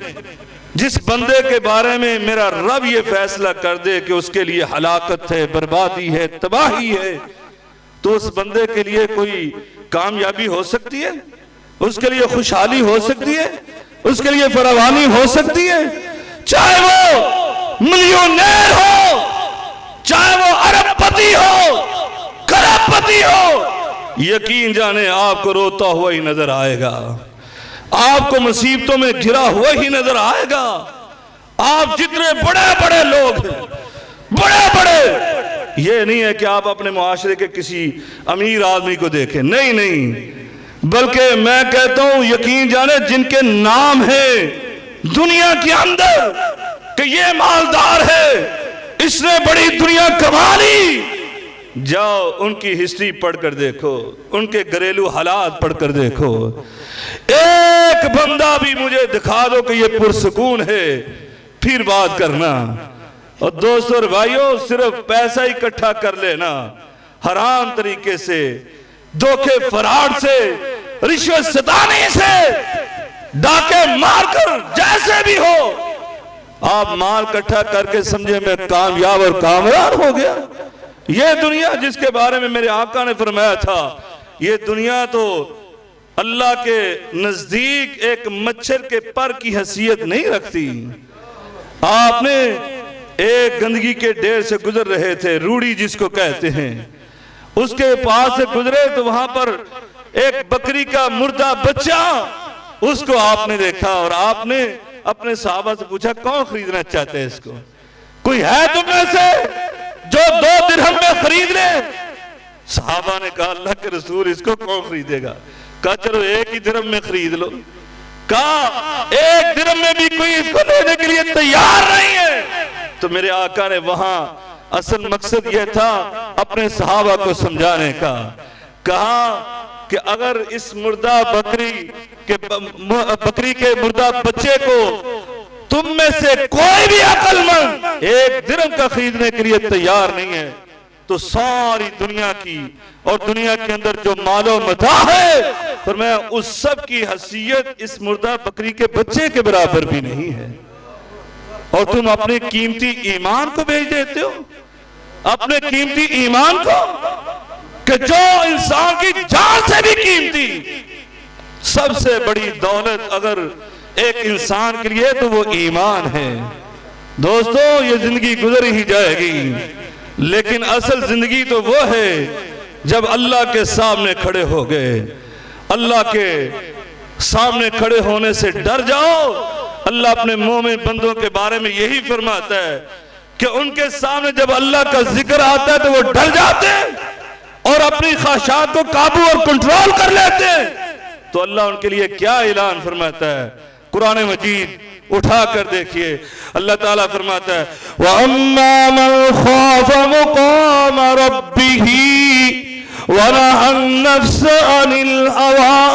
جس بندے کے بارے میں میرا رب یہ فیصلہ کر دے کہ اس کے لیے ہلاکت ہے، بربادی ہے، تباہی ہے، تو اس بندے کے لیے کوئی کامیابی ہو سکتی ہے، اس کے لیے خوشحالی ہو سکتی ہے، اس کے لیے فراوانی ہو سکتی ہے، چاہے وہ ملیونیر ہو، چاہے وہ ارب پتی ہو، کرب پتی ہو، یقین جانے آپ کو روتا ہوا ہی نظر آئے گا، آپ کو مصیبتوں میں گھرا ہوا ہی نظر آئے گا۔ آپ جتنے بڑے بڑے لوگ ہیں، بڑے بڑے، یہ نہیں ہے کہ آپ اپنے معاشرے کے کسی امیر آدمی کو دیکھیں، نہیں نہیں، بلکہ میں کہتا ہوں یقین جانے جن کے نام ہے دنیا کے اندر کہ یہ مالدار ہے، اس نے بڑی دنیا کما لی، جاؤ ان کی ہسٹری پڑھ کر دیکھو، ان کے گھریلو حالات پڑھ کر دیکھو، ایک بندہ بھی مجھے دکھا دو کہ یہ پرسکون ہے، پھر بات کرنا۔ اور دوستو اور بھائیو، صرف پیسہ اکٹھا کر لینا حرام طریقے سے، دھوکے فراڈ سے، رشوت ستانی سے، ڈاکے مار کر، جیسے بھی ہو آپ مال اکٹھا کر کے سمجھے میں کامیاب اور کامران ہو گیا۔ یہ دنیا جس کے بارے میں میرے آقا نے فرمایا تھا، یہ دنیا تو اللہ کے نزدیک ایک مچھر کے پر کی حیثیت نہیں رکھتی۔ آپ نے ایک گندگی کے ڈھیر سے گزر رہے تھے، روڑی جس کو کہتے ہیں، اس کے پاس سے گزرے تو وہاں پر ایک بکری کا مردہ بچہ، اس کو آپ نے دیکھا اور آپ نے اپنے صحابہ سے پوچھا کون خریدنا چاہتے ہیں اس کو؟ کوئی ہے تم میں سے جو 2 درہم میں خرید لے؟ صحابہ نے کہا اللہ کے رسول اس کو کون خریدے گا؟ کہا چلو 1 ہی درہم میں خرید لو۔ کہا 1 درہم میں بھی کوئی اس کو لینے کے لیے تیار نہیں ہے۔ تو میرے آقا نے وہاں اصل مقصد یہ تھا اپنے صحابہ کو سمجھانے کا، کہا کہ اگر اس مردہ بکری کے مردہ بچے کو تم میں سے کوئی بھی عقل مند 1 درہم کا خریدنے کے لیے تیار نہیں ہے تو ساری دنیا کی اور دنیا کے اندر جو مال و متاع ہے فرمایا اس سب کی حیثیت اس مردہ بکری کے بچے کے برابر بھی نہیں ہے، اور تم اپنے قیمتی ایمان کو بیچ دیتے ہو، اپنے قیمتی ایمان کو، کہ جو انسان کی جان سے بھی قیمتی، سب سے بڑی دولت اگر ایک انسان کے لیے تو وہ ایمان ہے۔ دوستو یہ زندگی گزر ہی جائے گی، لیکن اصل زندگی تو وہ ہے جب اللہ کے سامنے کھڑے ہو گئے۔ اللہ کے سامنے کھڑے ہونے سے ڈر جاؤ۔ اللہ اپنے مومن بندوں کے بارے میں یہی فرماتا ہے کہ ان کے سامنے جب اللہ کا ذکر آتا ہے تو وہ ڈر جاتے ہیں اور اپنی خواہشات کو قابو اور کنٹرول کر لیتے ہیں، تو اللہ ان کے لیے کیا اعلان فرماتا ہے؟ قرآن مجید اٹھا کر دیکھیے، اللہ تعالیٰ فرماتا ہے وَأَمَّا مَنْ خَافَ مُقَامَ رَبِّهِ وَنَهَى النَّفْسَ عَنِ الْهَوَىٰ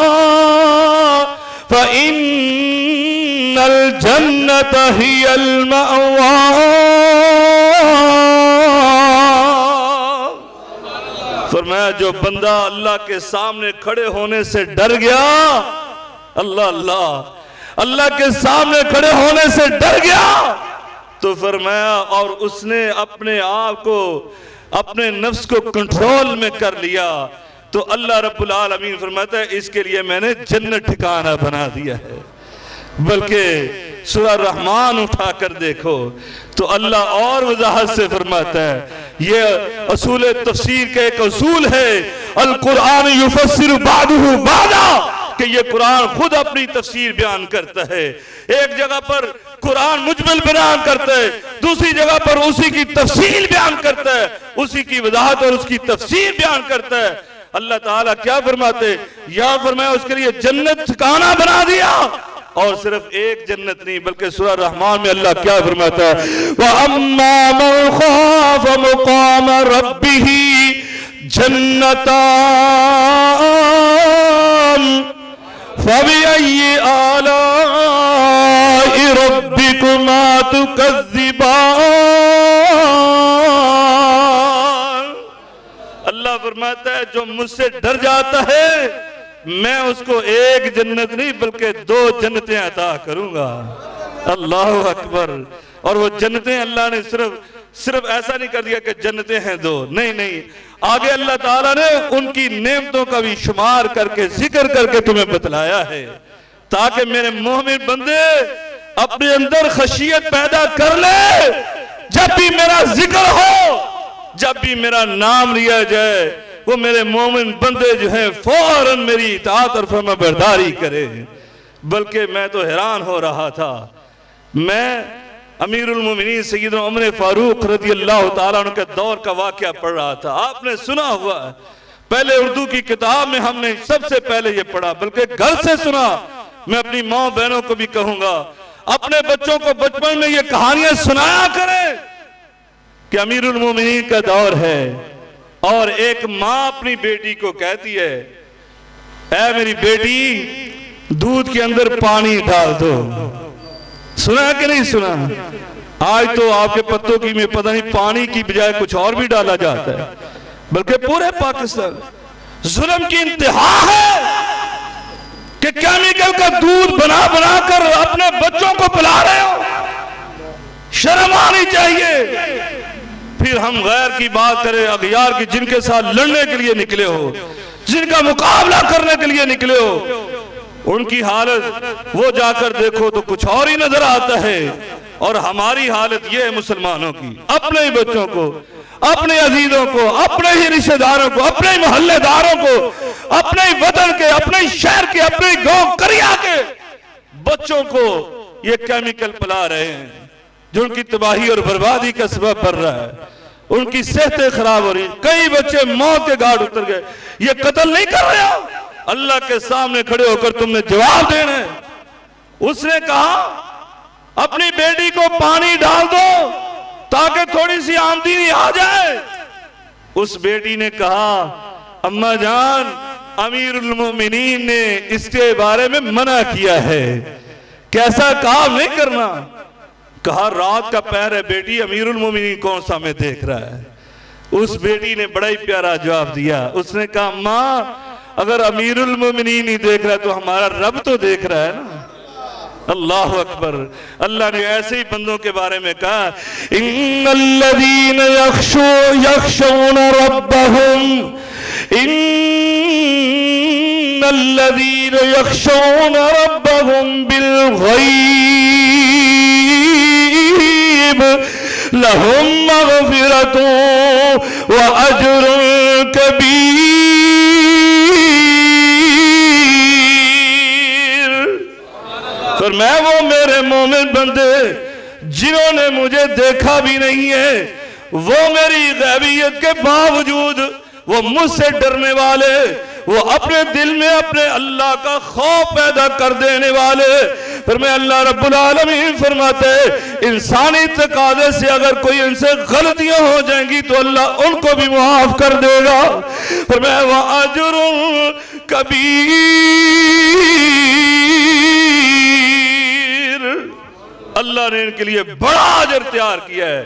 فَإِنَّ الْجَنَّةَ هِيَ الْمَأْوَىٰ۔ فرمایا جو بندہ اللہ کے سامنے کھڑے ہونے سے ڈر گیا، اللہ کے سامنے کھڑے ہونے سے ڈر گیا، تو فرمایا اور اس نے اپنے آپ کو، اپنے نفس کو کنٹرول میں کر لیا، تو اللہ رب العالمین فرماتا ہے اس کے لیے میں نے جنت ٹھکانہ بنا دیا ہے۔ بلکہ سورہ رحمان اٹھا کر دیکھو تو اللہ اور وضاحت سے فرماتا ہے، یہ اصول تفسیر کا ایک اصول ہے، القرآن یفسر بعضہ بعضا، کہ یہ قرآن خود اپنی تفسیر بیان کرتا ہے۔ ایک جگہ پر قرآن مجمل بیان کرتا ہے، دوسری جگہ پر اسی کی تفصیل بیان کرتا ہے، اسی کی وضاحت اور اس کی تفسیر بیان کرتا ہے۔ اللہ تعالیٰ کیا فرماتے؟ یا فرمایا اس کے لیے جنت ٹھکانہ بنا دیا، اور صرف ایک جنت نہیں بلکہ سورہ رحمان میں اللہ کیا فرماتا ہے وَأَمَّا مَنْ خَافَ مُقَامَ رَبِّهِ جَنَّتَانِ فَبِأَيِّ آلَاءِ رَبِّكُمَا تُكَذِّبَانِ۔ اللہ فرماتا ہے جو مجھ سے ڈر جاتا ہے میں اس کو ایک جنت نہیں بلکہ 2 جنتیں عطا کروں گا۔ اللہ اکبر۔ اور وہ جنتیں اللہ نے صرف ایسا نہیں کر دیا کہ جنتیں ہیں 2، نہیں، آگے اللہ تعالیٰ نے ان کی نعمتوں کا بھی شمار کر کے ذکر کر کے تمہیں بتلایا ہے، تاکہ میرے مومن بندے اپنے اندر خشیت پیدا کر لے، جب بھی میرا ذکر ہو، جب بھی میرا نام لیا جائے، وہ میرے مومن بندے جو ہیں فوراً میری اطاعت اور فرما برداری کرے۔ بلکہ میں تو حیران ہو رہا تھا، میں امیر المومنین سیدنا عمر فاروق رضی اللہ تعالیٰ عنہ کے دور کا واقعہ پڑھ رہا تھا۔ آپ نے سنا ہوا ہے، پہلے اردو کی کتاب میں ہم نے سب سے پہلے یہ پڑھا، بلکہ گھر سے سنا۔ میں اپنی ماں بہنوں کو بھی کہوں گا اپنے بچوں کو بچپن میں یہ کہانیاں سنایا کریں کہ امیر المومنین کا دور ہے، اور ایک ماں اپنی بیٹی کو کہتی ہے اے میری بیٹی دودھ کے اندر پانی ڈال دو۔ سنا کہ نہیں سنا؟ آج تو آپ کے پتوں کی میں پتہ نہیں پانی کی بجائے کچھ اور بھی ڈالا جاتا ہے، بلکہ پورے پاکستان ظلم کی انتہا ہے کہ کیمیکل کا دودھ بنا کر اپنے بچوں کو پلا رہے ہو۔ شرم آنی چاہیے۔ پھر ہم غیر کی بات کریں، اغیار کی، جن کے ساتھ لڑنے کے لیے نکلے ہو، جن کا مقابلہ کرنے کے لیے نکلے ہو، ان کی حالت وہ جا کر دیکھو تو کچھ اور ہی نظر آتا ہے۔ اور ہماری حالت یہ ہے مسلمانوں کی، اپنے ہی بچوں کو، اپنے عزیزوں کو، اپنے ہی رشتہ داروں کو، اپنے ہی محلے داروں کو، اپنے ہی وطن کے، اپنے ہی شہر کے، اپنے ہی گاؤں کریا کے بچوں کو یہ کیمیکل پلا رہے ہیں جو ان کی تباہی اور بربادی کا سبب بن رہا ہے۔ ان کی صحتیں خراب ہو رہی ہیں، کئی بچے موت کے گھاٹ اتر گئے۔ یہ قتل نہیں کر رہے ہو، اللہ کے سامنے کھڑے ہو کر تم نے جواب دینا ہے۔ اس نے کہا اپنی بیٹی کو پانی ڈال دو تاکہ تھوڑی سی آمدنی آ جائے۔ اس بیٹی نے کہا اماں جان امیر المومنین نے اس کے بارے میں منع کیا ہے، کیسا کام نہیں کرنا۔ کہا رات کا پہر ہے بیٹی، امیر المومنین کون سا ہمیں دیکھ رہا ہے؟ اس بیٹی نے بڑا ہی پیارا جواب دیا، اس نے کہا ماں اگر امیر المومنین ہی دیکھ رہا ہے تو ہمارا رب تو دیکھ رہا ہے نا۔ اللہ اکبر۔ اللہ نے ایسے ہی بندوں کے بارے میں کہا ان الذین یخشون ربهم ان الذین یخشون ربهم بالغیب لهم مغفرۃ واجر کبیر۔ فرمایا وہ میرے مومن بندے جنہوں نے مجھے دیکھا بھی نہیں ہے، وہ میری غیبیت کے باوجود وہ مجھ سے ڈرنے والے، وہ اپنے دل میں اپنے اللہ کا خوف پیدا کر دینے والے۔ پھر میں اللہ رب العالمین فرماتے انسانی تقاضے سے اگر کوئی ان سے غلطیاں ہو جائیں گی تو اللہ ان کو بھی معاف کر دے گا۔ پھر میں وَأَجْرٌ کبیر، اللہ نے ان کے لیے بڑا اجر تیار کیا ہے۔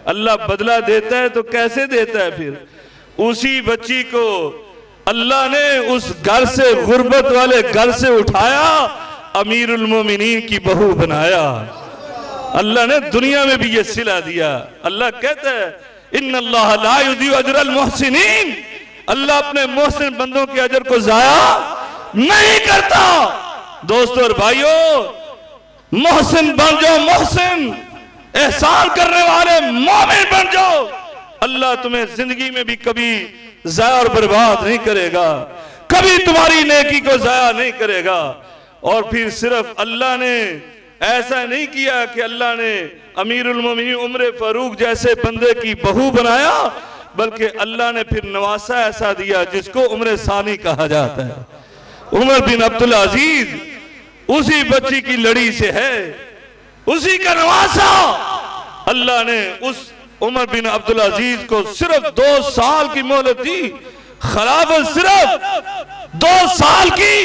اللہ بدلہ دیتا ہے تو کیسے دیتا ہے؟ پھر اسی بچی کو اللہ نے اس گھر سے، غربت والے گھر سے اٹھایا، امیر المومنین کی بہو بنایا۔ اللہ نے دنیا میں بھی یہ صلہ دیا۔ اللہ کہتا ہے ان اللہ لا یضیع اجر المحسنین، اللہ اپنے محسن بندوں کے اجر کو ضائع نہیں کرتا۔ دوستو اور بھائیو، محسن بن جاؤ، محسن، احسان کرنے والے مومن بن جاؤ، اللہ تمہیں زندگی میں بھی کبھی ضائع اور برباد نہیں کرے گا، کبھی تمہاری نیکی کو ضائع نہیں کرے گا۔ اور پھر صرف اللہ نے ایسا نہیں کیا کہ اللہ نے امیر المومنین عمر فاروق جیسے بندے کی بہو بنایا، بلکہ اللہ نے پھر نواسا ایسا دیا جس کو عمر ثانی کہا جاتا ہے۔ عمر بن عبدالعزیز اسی بچی کی لڑی سے ہے، اسی کا نواسا۔ اللہ نے اس عمر بن عبدالعزیز کو صرف 2 سال کی مہلت دی، خلافت صرف 2 سال کی،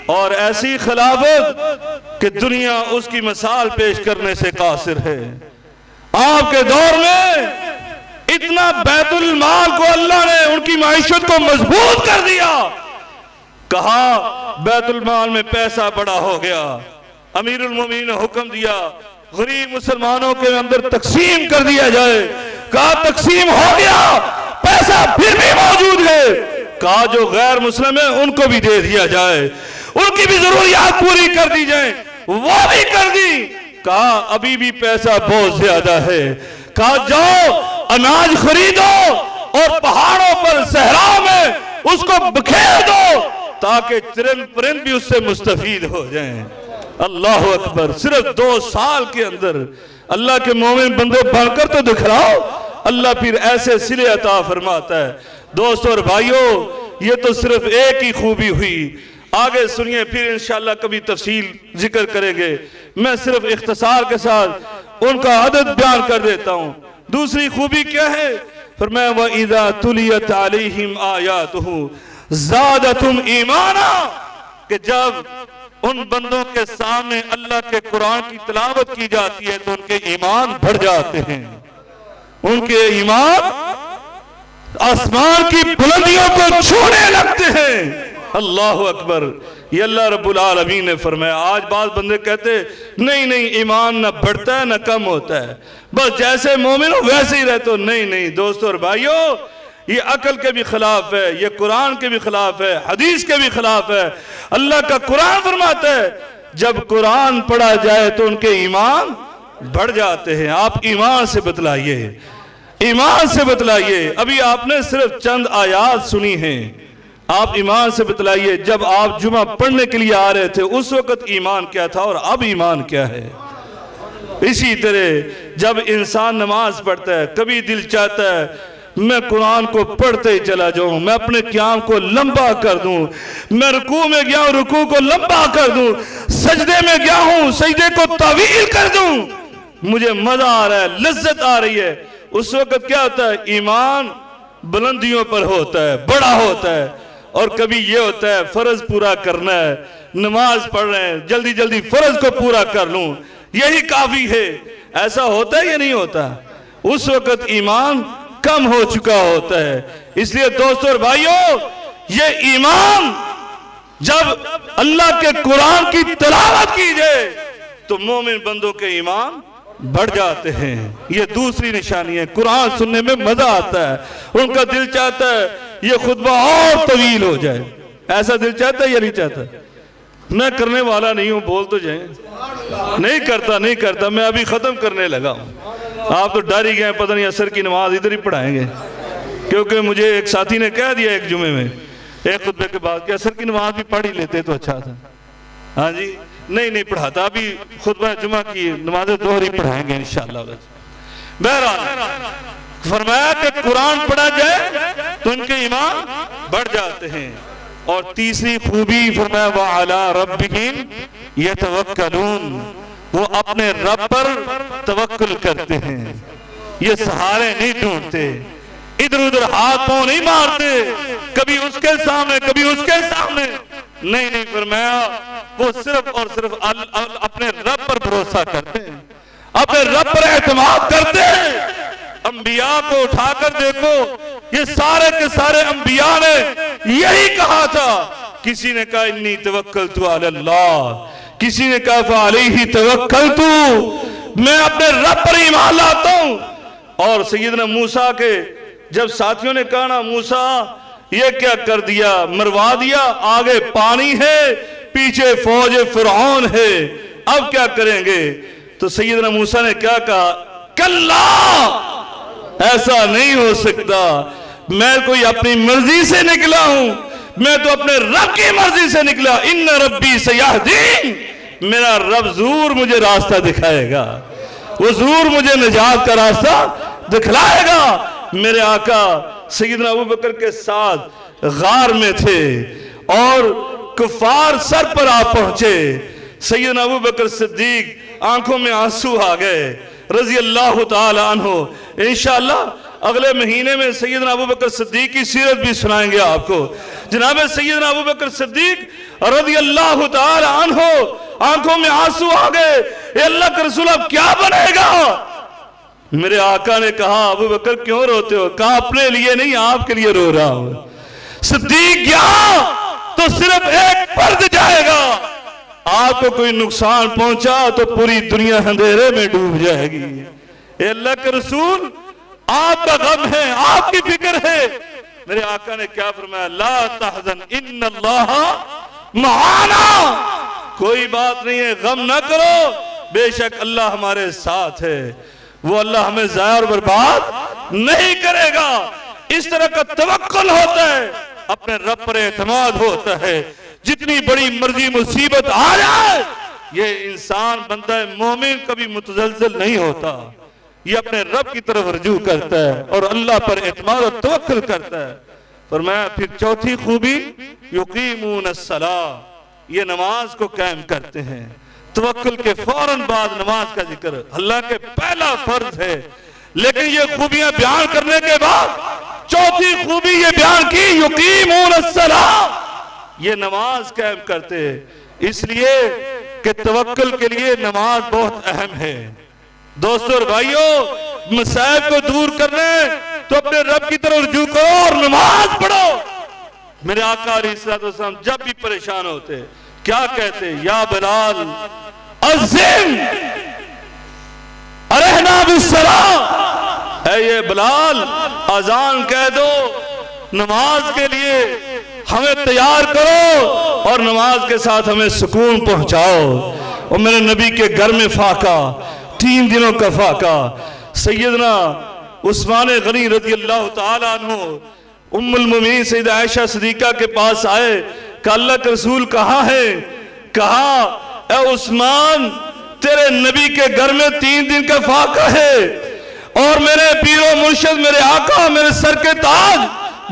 اور ایسی خلافت کہ دنیا اس کی مثال پیش کرنے سے قاصر ہے۔ آپ کے دور میں اتنا بیت المال کو اللہ نے ان کی معیشت کو مضبوط کر دیا، کہا بیت المال میں پیسہ بڑا ہو گیا، امیر المومنین نے حکم دیا غریب مسلمانوں کے اندر تقسیم کر دیا جائے، کہا تقسیم ہو گیا، پیسہ پھر بھی موجود ہے، کہا جو غیر مسلم ہیں ان کو بھی دے دیا جائے، ان کی بھی ضروریات پوری کر دی جائیں، وہ بھی کر دی، کہا ابھی بھی پیسہ بہت زیادہ ہے، کہا جاؤ اناج خریدو اور پہاڑوں پر صحراؤں میں اس کو بکھیر دو تاکہ چرند پرند بھی اس سے مستفید ہو جائیں۔ اللہ اکبر، صرف 2 سال کے اندر اللہ کے مومن بندے بن کر تو دکھلاؤ، اللہ پھر ایسے صلے عطا فرماتا ہے۔ دوستو اور بھائیو، یہ تو صرف ایک ہی خوبی ہوئی، آگے سنیے پھر انشاءاللہ کبھی تفصیل ذکر کریں گے، میں صرف اختصار کے ساتھ ان کا عدد بیان کر دیتا ہوں۔ دوسری خوبی کیا ہے؟ فرمایا وَإِذَا تُلِيَتْ عَلَيْهِمْ آيَاتُهُ زَادَتْهُمْ ایمانا، کہ جب ان بندوں کے سامنے اللہ کے قرآن کی تلاوت کی جاتی ہے تو ان کے ایمان بڑھ جاتے ہیں، ان کے ایمان آسمان کی بلندیوں کو چھونے لگتے ہیں۔ اللہ اکبر، یہ اللہ رب العالمین نے فرمایا۔ آج بعض بندے کہتے نہیں ایمان نہ بڑھتا ہے نہ کم ہوتا ہے، بس جیسے مومن ہو ویسے ہی رہتے ہو۔ نہیں دوستو اور بھائیو، یہ عقل کے بھی خلاف ہے، یہ قرآن کے بھی خلاف ہے، حدیث کے بھی خلاف ہے۔ اللہ کا قرآن فرماتا ہے جب قرآن پڑھا جائے تو ان کے ایمان بڑھ جاتے ہیں۔ آپ ایمان سے بتلائیے، ایمان سے بتلائیے۔ ابھی آپ نے صرف چند آیات سنی ہیں، آپ ایمان سے بتلائیے جب آپ جمعہ پڑھنے کے لیے آ رہے تھے اس وقت ایمان کیا تھا اور اب ایمان کیا ہے۔ اسی طرح جب انسان نماز پڑھتا ہے کبھی دل چاہتا ہے میں قرآن کو پڑھتے ہی چلا جاؤں، میں اپنے قیام کو لمبا کر دوں، میں رکوع میں گیا ہوں رکوع کو لمبا کر دوں، سجدے میں گیا ہوں سجدے کو طویل کر دوں، مجھے مزہ آ رہا ہے، لذت آ رہی ہے۔ اس وقت کیا ہوتا ہے؟ ایمان بلندیوں پر ہوتا ہے، بڑا ہوتا ہے۔ اور کبھی یہ ہوتا ہے فرض پورا کرنا ہے، نماز پڑھ رہے ہیں جلدی فرض کو پورا کر لوں، یہی کافی ہے۔ ایسا ہوتا ہے یا نہیں ہوتا؟ اس وقت ایمان کم ہو چکا ہوتا ہے۔ اس لیے دوستو اور بھائیو، یہ ایمان جب اللہ کے قرآن کی تلاوت کی جائے تو مومن بندوں کے ایمان بڑھ جاتے ہیں۔ یہ دوسری نشانی ہے۔ قرآن سننے میں مزہ آتا ہے، ان کا دل چاہتا ہے یہ خطبہ اور طویل ہو جائے۔ ایسا دل چاہتا ہے یا نہیں چاہتا؟ میں کرنے والا نہیں ہوں، بول تو جائیں۔ نہیں کرتا، میں ابھی ختم کرنے لگا ہوں۔ آپ تو ڈر ہی گئے، پتہ نہیں عصر کی نماز ادھر ہی پڑھائیں گے، کیونکہ مجھے ایک ساتھی نے کہہ دیا ایک جمعے میں ایک خطبے کے بعد کہ عصر کی نماز بھی پڑھ ہی لیتے تو اچھا تھا۔ ہاں جی، نہیں پڑھاتا، ابھی خطبہ جمعہ کی نماز ظہر ہی پڑھائیں گے انشاءاللہ۔ بہرحال فرمایا کہ قرآن پڑھا جائے تو ان کے ایمان بڑھ جاتے ہیں۔ اور تیسری خوبی فرمایا وَعَلَىٰ رَبِّهِمْ يَتَوَكَّلُونَ، وہ اپنے رب پر توکل کرتے ہیں، یہ سہارے نہیں ڈھونڈتے، ادھر ادھر ہاتھ پاؤں نہیں مارتے، کبھی اس کے سامنے کبھی اس کے سامنے، نہیں فرمایا وہ صرف اور صرف اپنے رب پر بھروسہ کرتے ہیں، اپنے رب پر اعتماد کرتے ہیں۔ انبیاء کو اٹھا کر دیکھو، یہ سارے کے سارے انبیاء نے یہی کہا تھا، کسی نے کہا انی توکلت علی اللہ، کسی نے کہا فعلیہ توکلت، میں اپنے رب پر ایمان لاتا ہوں۔ اور سیدنا موسیٰ کے جب ساتھیوں نے کہا نا موسیٰ یہ کیا کر دیا، مروا دیا، آگے پانی ہے پیچھے فوج فرعون ہے، اب کیا کریں گے؟ تو سیدنا موسیٰ نے کیا کہا، کلا، ایسا نہیں ہو سکتا، میں کوئی اپنی مرضی سے نکلا ہوں، میں تو اپنے رب کی مرضی سے نکلا، ان ربی سیہدین، میرا رب ضرور مجھے راستہ دکھائے گا، وہ ضرور مجھے نجات کا راستہ دکھلائے گا۔ میرے آقا سیدنا ابوبکر کے ساتھ غار میں تھے اور کفار سر پر آ پہنچے، سیدنا ابوبکر صدیق آنکھوں میں آنسو آ گئے رضی اللہ تعالی عنہ۔ انشاءاللہ اگلے مہینے میں سیدنا ابوبکر صدیق کی سیرت بھی سنائیں گے آپ کو۔ جناب سیدنا ابوبکر صدیق رضی اللہ تعالی عنہ آنکھوں میں آنسو آ گئے، اے اللہ کے رسول اب کیا بنے گا؟ میرے آقا نے کہا ابوبکر کیوں روتے ہو؟ کہا اپنے لیے نہیں آپ کے لیے رو رہا ہوں۔ صدیق گیا تو صرف ایک فرد جائے گا، آپ کو کوئی نقصان پہنچا تو پوری دنیا اندھیرے میں ڈوب جائے گی۔ اے اللہ کے رسول آپ کا غم ہے، آپ کی فکر ہے۔ میرے آقا نے کیا فرمایا، لا تحزن ان اللہ معانا، کوئی بات نہیں ہے، غم نہ کرو، بے شک اللہ ہمارے ساتھ ہے، وہ اللہ ہمیں ضائع اور برباد نہیں کرے گا۔ اس طرح کا توکل ہوتا ہے، اپنے رب پر اعتماد ہوتا ہے، جتنی بڑی مرضی مصیبت آ جائے یہ انسان بندہ مومن کبھی متزلزل نہیں ہوتا، یہ اپنے رب کی طرف رجوع کرتا ہے اور اللہ پر اعتماد اور توکل کرتا ہے۔ فرمایا پھر چوتھی خوبی یقیمون الصلاۃ، یہ نماز کو قائم کرتے ہیں۔ توکل کے فوراً بعد نماز کا ذکر اللہ کے پہلا فرض ہے، لیکن یہ خوبیاں بیان کرنے کے بعد چوتھی خوبی یہ بیان کی یقیمون الصلاۃ، یہ نماز قائم کرتے ہیں، اس لیے کہ توکل کے لیے نماز بہت اہم ہے۔ دوستو اور بھائیو، مصائب کو دور کرنے تو اپنے رب کی طرف رجوع کرو اور نماز پڑھو۔ میرے آقا علیہ السلام جب بھی پریشان ہوتے کیا کہتے، یا بلال اذن ارحنا بالصلاۃ، اے یہ بلال اذان کہہ دو، نماز کے لیے ہمیں تیار کرو اور نماز کے ساتھ ہمیں سکون پہنچاؤ۔ اور میرے نبی کے گھر میں فاقہ، 3 دنوں کا فاقہ، سیدنا عثمان غنی رضی اللہ تعالیٰ عنہ ام المومنین سیدہ عائشہ صدیقہ کے پاس آئے کہ اللہ کے رسول کہاں ہے؟ کہا اے عثمان تیرے نبی کے گھر میں 3 دن کا فاقہ ہے اور میرے پیر و مرشد میرے آقا میرے سر کے تاج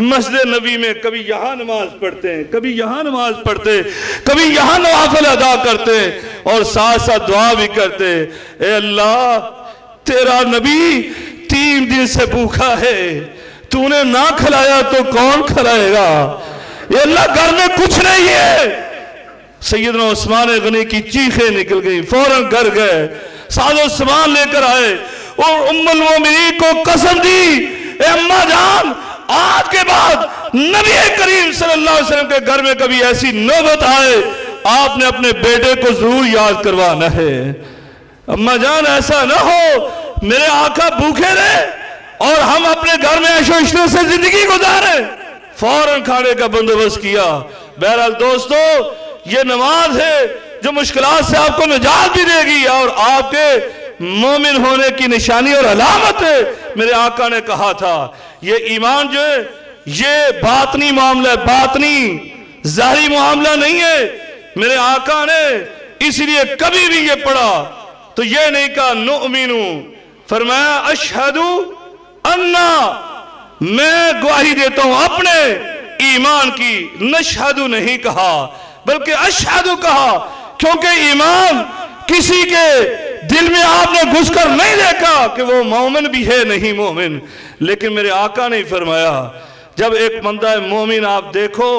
مسجد نبی میں کبھی یہاں نماز پڑھتے ہیں، کبھی یہاں نماز پڑھتے، کبھی یہاں نوافل ادا کرتے اور ساتھ ساتھ دعا بھی کرتے۔ اے اللہ تیرا نبی 3 دن سے بھوکا ہے، تو نے نہ کھلایا تو کون کھلائے گا؟ اے اللہ گھر میں کچھ نہیں ہے۔ سیدنا عثمان غنی کی چیخیں نکل گئی، فوراً گھر گئے، ساز و سامان لے کر آئے اور ام المومنین کو قسم دی، اے اماں جان آج کے بعد نبی کریم صلی اللہ علیہ وسلم کے گھر میں کبھی ایسی نوبت آئے آپ نے اپنے بیٹے کو ضرور یاد کروانا ہے۔ اماں جان ایسا نہ ہو میرے آقا بھوکے رہے اور ہم اپنے گھر میں عیش و عشرت سے زندگی گزارے۔ فوراً کھانے کا بندوبست کیا۔ بہرحال دوستو یہ نماز ہے جو مشکلات سے آپ کو نجات بھی دے گی اور آپ کے مومن ہونے کی نشانی اور علامت ہے۔ میرے آقا نے کہا تھا یہ ایمان جو ہے یہ باطنی معاملہ ہے، باطنی ظاہری معاملہ نہیں ہے۔ میرے آقا نے اس لیے کبھی بھی یہ پڑھا تو یہ نہیں کہا نؤمنو، فرمایا اشہدو انا میں گواہی دیتا ہوں اپنے ایمان کی، نشہدو نہیں کہا بلکہ اشہدو کہا، کیونکہ ایمان کسی کے دل میں آپ نے گھس کر نہیں دیکھا کہ وہ مومن بھی ہے نہیں مومن، لیکن میرے آقا نے فرمایا جب ایک بندہ مومن آپ دیکھو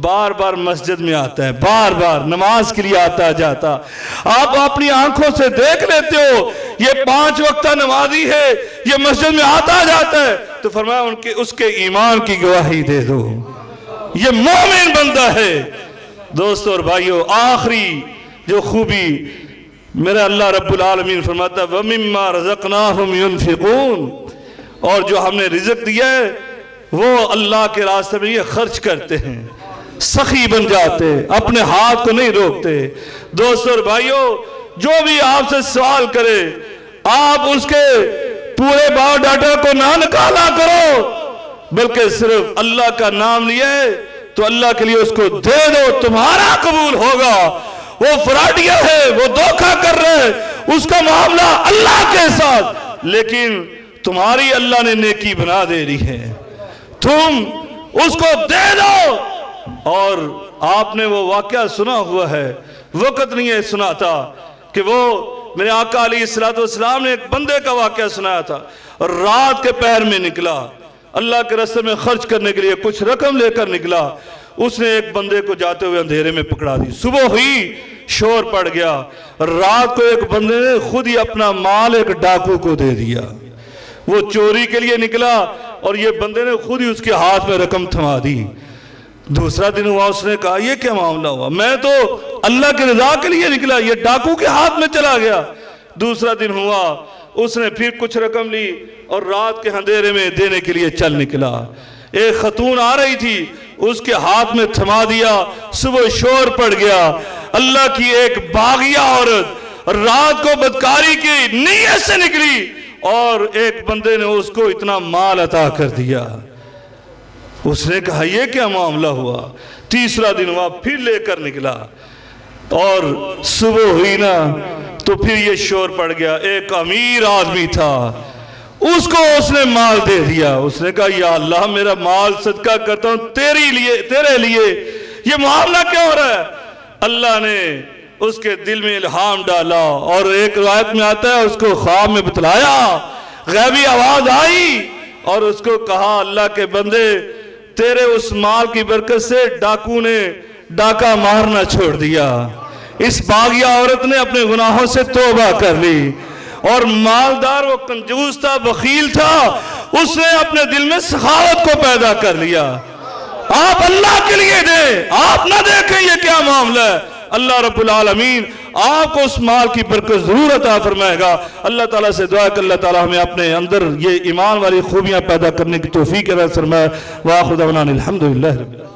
بار بار مسجد میں آتا ہے، بار بار نماز کے لیے آتا جاتا، آپ اپنی آنکھوں سے دیکھ لیتے ہو یہ 5 وقتہ نمازی ہے، یہ مسجد میں آتا جاتا ہے، تو فرمایا اس کے ایمان کی گواہی دے دو، یہ مومن بندہ ہے۔ دوستو اور بھائیو، آخری جو خوبی میرا اللہ رب العالمین فرماتا ہے وَمِمَّا رَزَقْنَاهُمْ يُنْفِقُونَ، اور جو ہم نے رزق دیا ہے وہ اللہ کے راستے میں یہ خرچ کرتے ہیں، سخی بن جاتے، اپنے ہاتھ کو نہیں روکتے۔ دوستو اور بھائیو، جو بھی آپ سے سوال کرے آپ اس کے پورے باؤ ڈاٹا کو نہ نکالا کرو، بلکہ صرف اللہ کا نام لیے تو اللہ کے لیے اس کو دے دو، تمہارا قبول ہوگا۔ وہ فراڈیا ہے، وہ دھوکہ کر رہے ہے، اس کا معاملہ اللہ کے ساتھ، لیکن تمہاری اللہ نے نیکی بنا دے رہی ہے، تم اس کو دے دو۔ اور آپ نے وہ واقعہ سنا ہوا ہے، وقت نہیں ہے سنا تھا کہ وہ میرے آقا علیہ السلام نے ایک بندے کا واقعہ سنایا تھا، اور رات کے پہر میں نکلا اللہ کے راستے میں خرچ کرنے کے لیے، کچھ رقم لے کر نکلا، اس نے ایک بندے کو جاتے ہوئے اندھیرے میں پکڑا دی، صبح ہوئی شور پڑ گیا، رات کو ایک بندے نے خود ہی اپنا مال ایک ڈاکو کو دے دیا، وہ چوری کے لیے نکلا اور یہ بندے نے خود ہی اس کے ہاتھ میں رقم تھما دی۔ دوسرا دن ہوا، اس نے کہا یہ کیا معاملہ ہوا، میں تو اللہ کے رضا کے لیے نکلا، یہ ڈاکو کے ہاتھ میں چلا گیا۔ دوسرا دن ہوا، اس نے پھر کچھ رقم لی اور رات کے اندھیرے میں دینے کے لیے چل نکلا، ایک خاتون آ رہی تھی، اس کے ہاتھ میں تھما دیا، صبح شور پڑ گیا، اللہ کی ایک باغیہ عورت رات کو بدکاری کی نیت سے نکلی اور ایک بندے نے اس کو اتنا مال عطا کر دیا۔ اس نے کہا یہ کیا معاملہ ہوا، تیسرا دن ہوا، پھر لے کر نکلا، اور صبح ہوئی نا تو پھر یہ شور پڑ گیا، ایک امیر آدمی تھا، اس کو اس نے مال دے دیا۔ اس نے کہا یا اللہ میرا مال صدقہ کرتا ہوں تیرے لیے، یہ معاملہ کیا ہو رہا ہے؟ اللہ نے اس کے دل میں الہام ڈالا، اور ایک روایت میں آتا ہے اس کو خواب میں بتلایا، غیبی آواز آئی اور اس کو کہا اللہ کے بندے تیرے اس مال کی برکت سے ڈاکو نے ڈاکہ مارنا چھوڑ دیا، اس باغیہ عورت نے اپنے گناہوں سے توبہ کر لی، اور مالدار وہ کنجوس تھا، بخیل تھا، اس نے اپنے دل میں سخاوت کو پیدا کر لیا۔ آپ اللہ کے لیے دیں، آپ نہ دیکھیں یہ کیا معاملہ ہے، اللہ رب العالمین آپ کو اس مال کی برکت ضرور عطا فرمائے گا۔ اللہ تعالیٰ سے دعا کہ اللہ تعالیٰ ہمیں اپنے اندر یہ ایمان والی خوبیاں پیدا کرنے کی توفیق عطا فرمائے۔ وآخر دعوانا الحمدللہ رب العالمین۔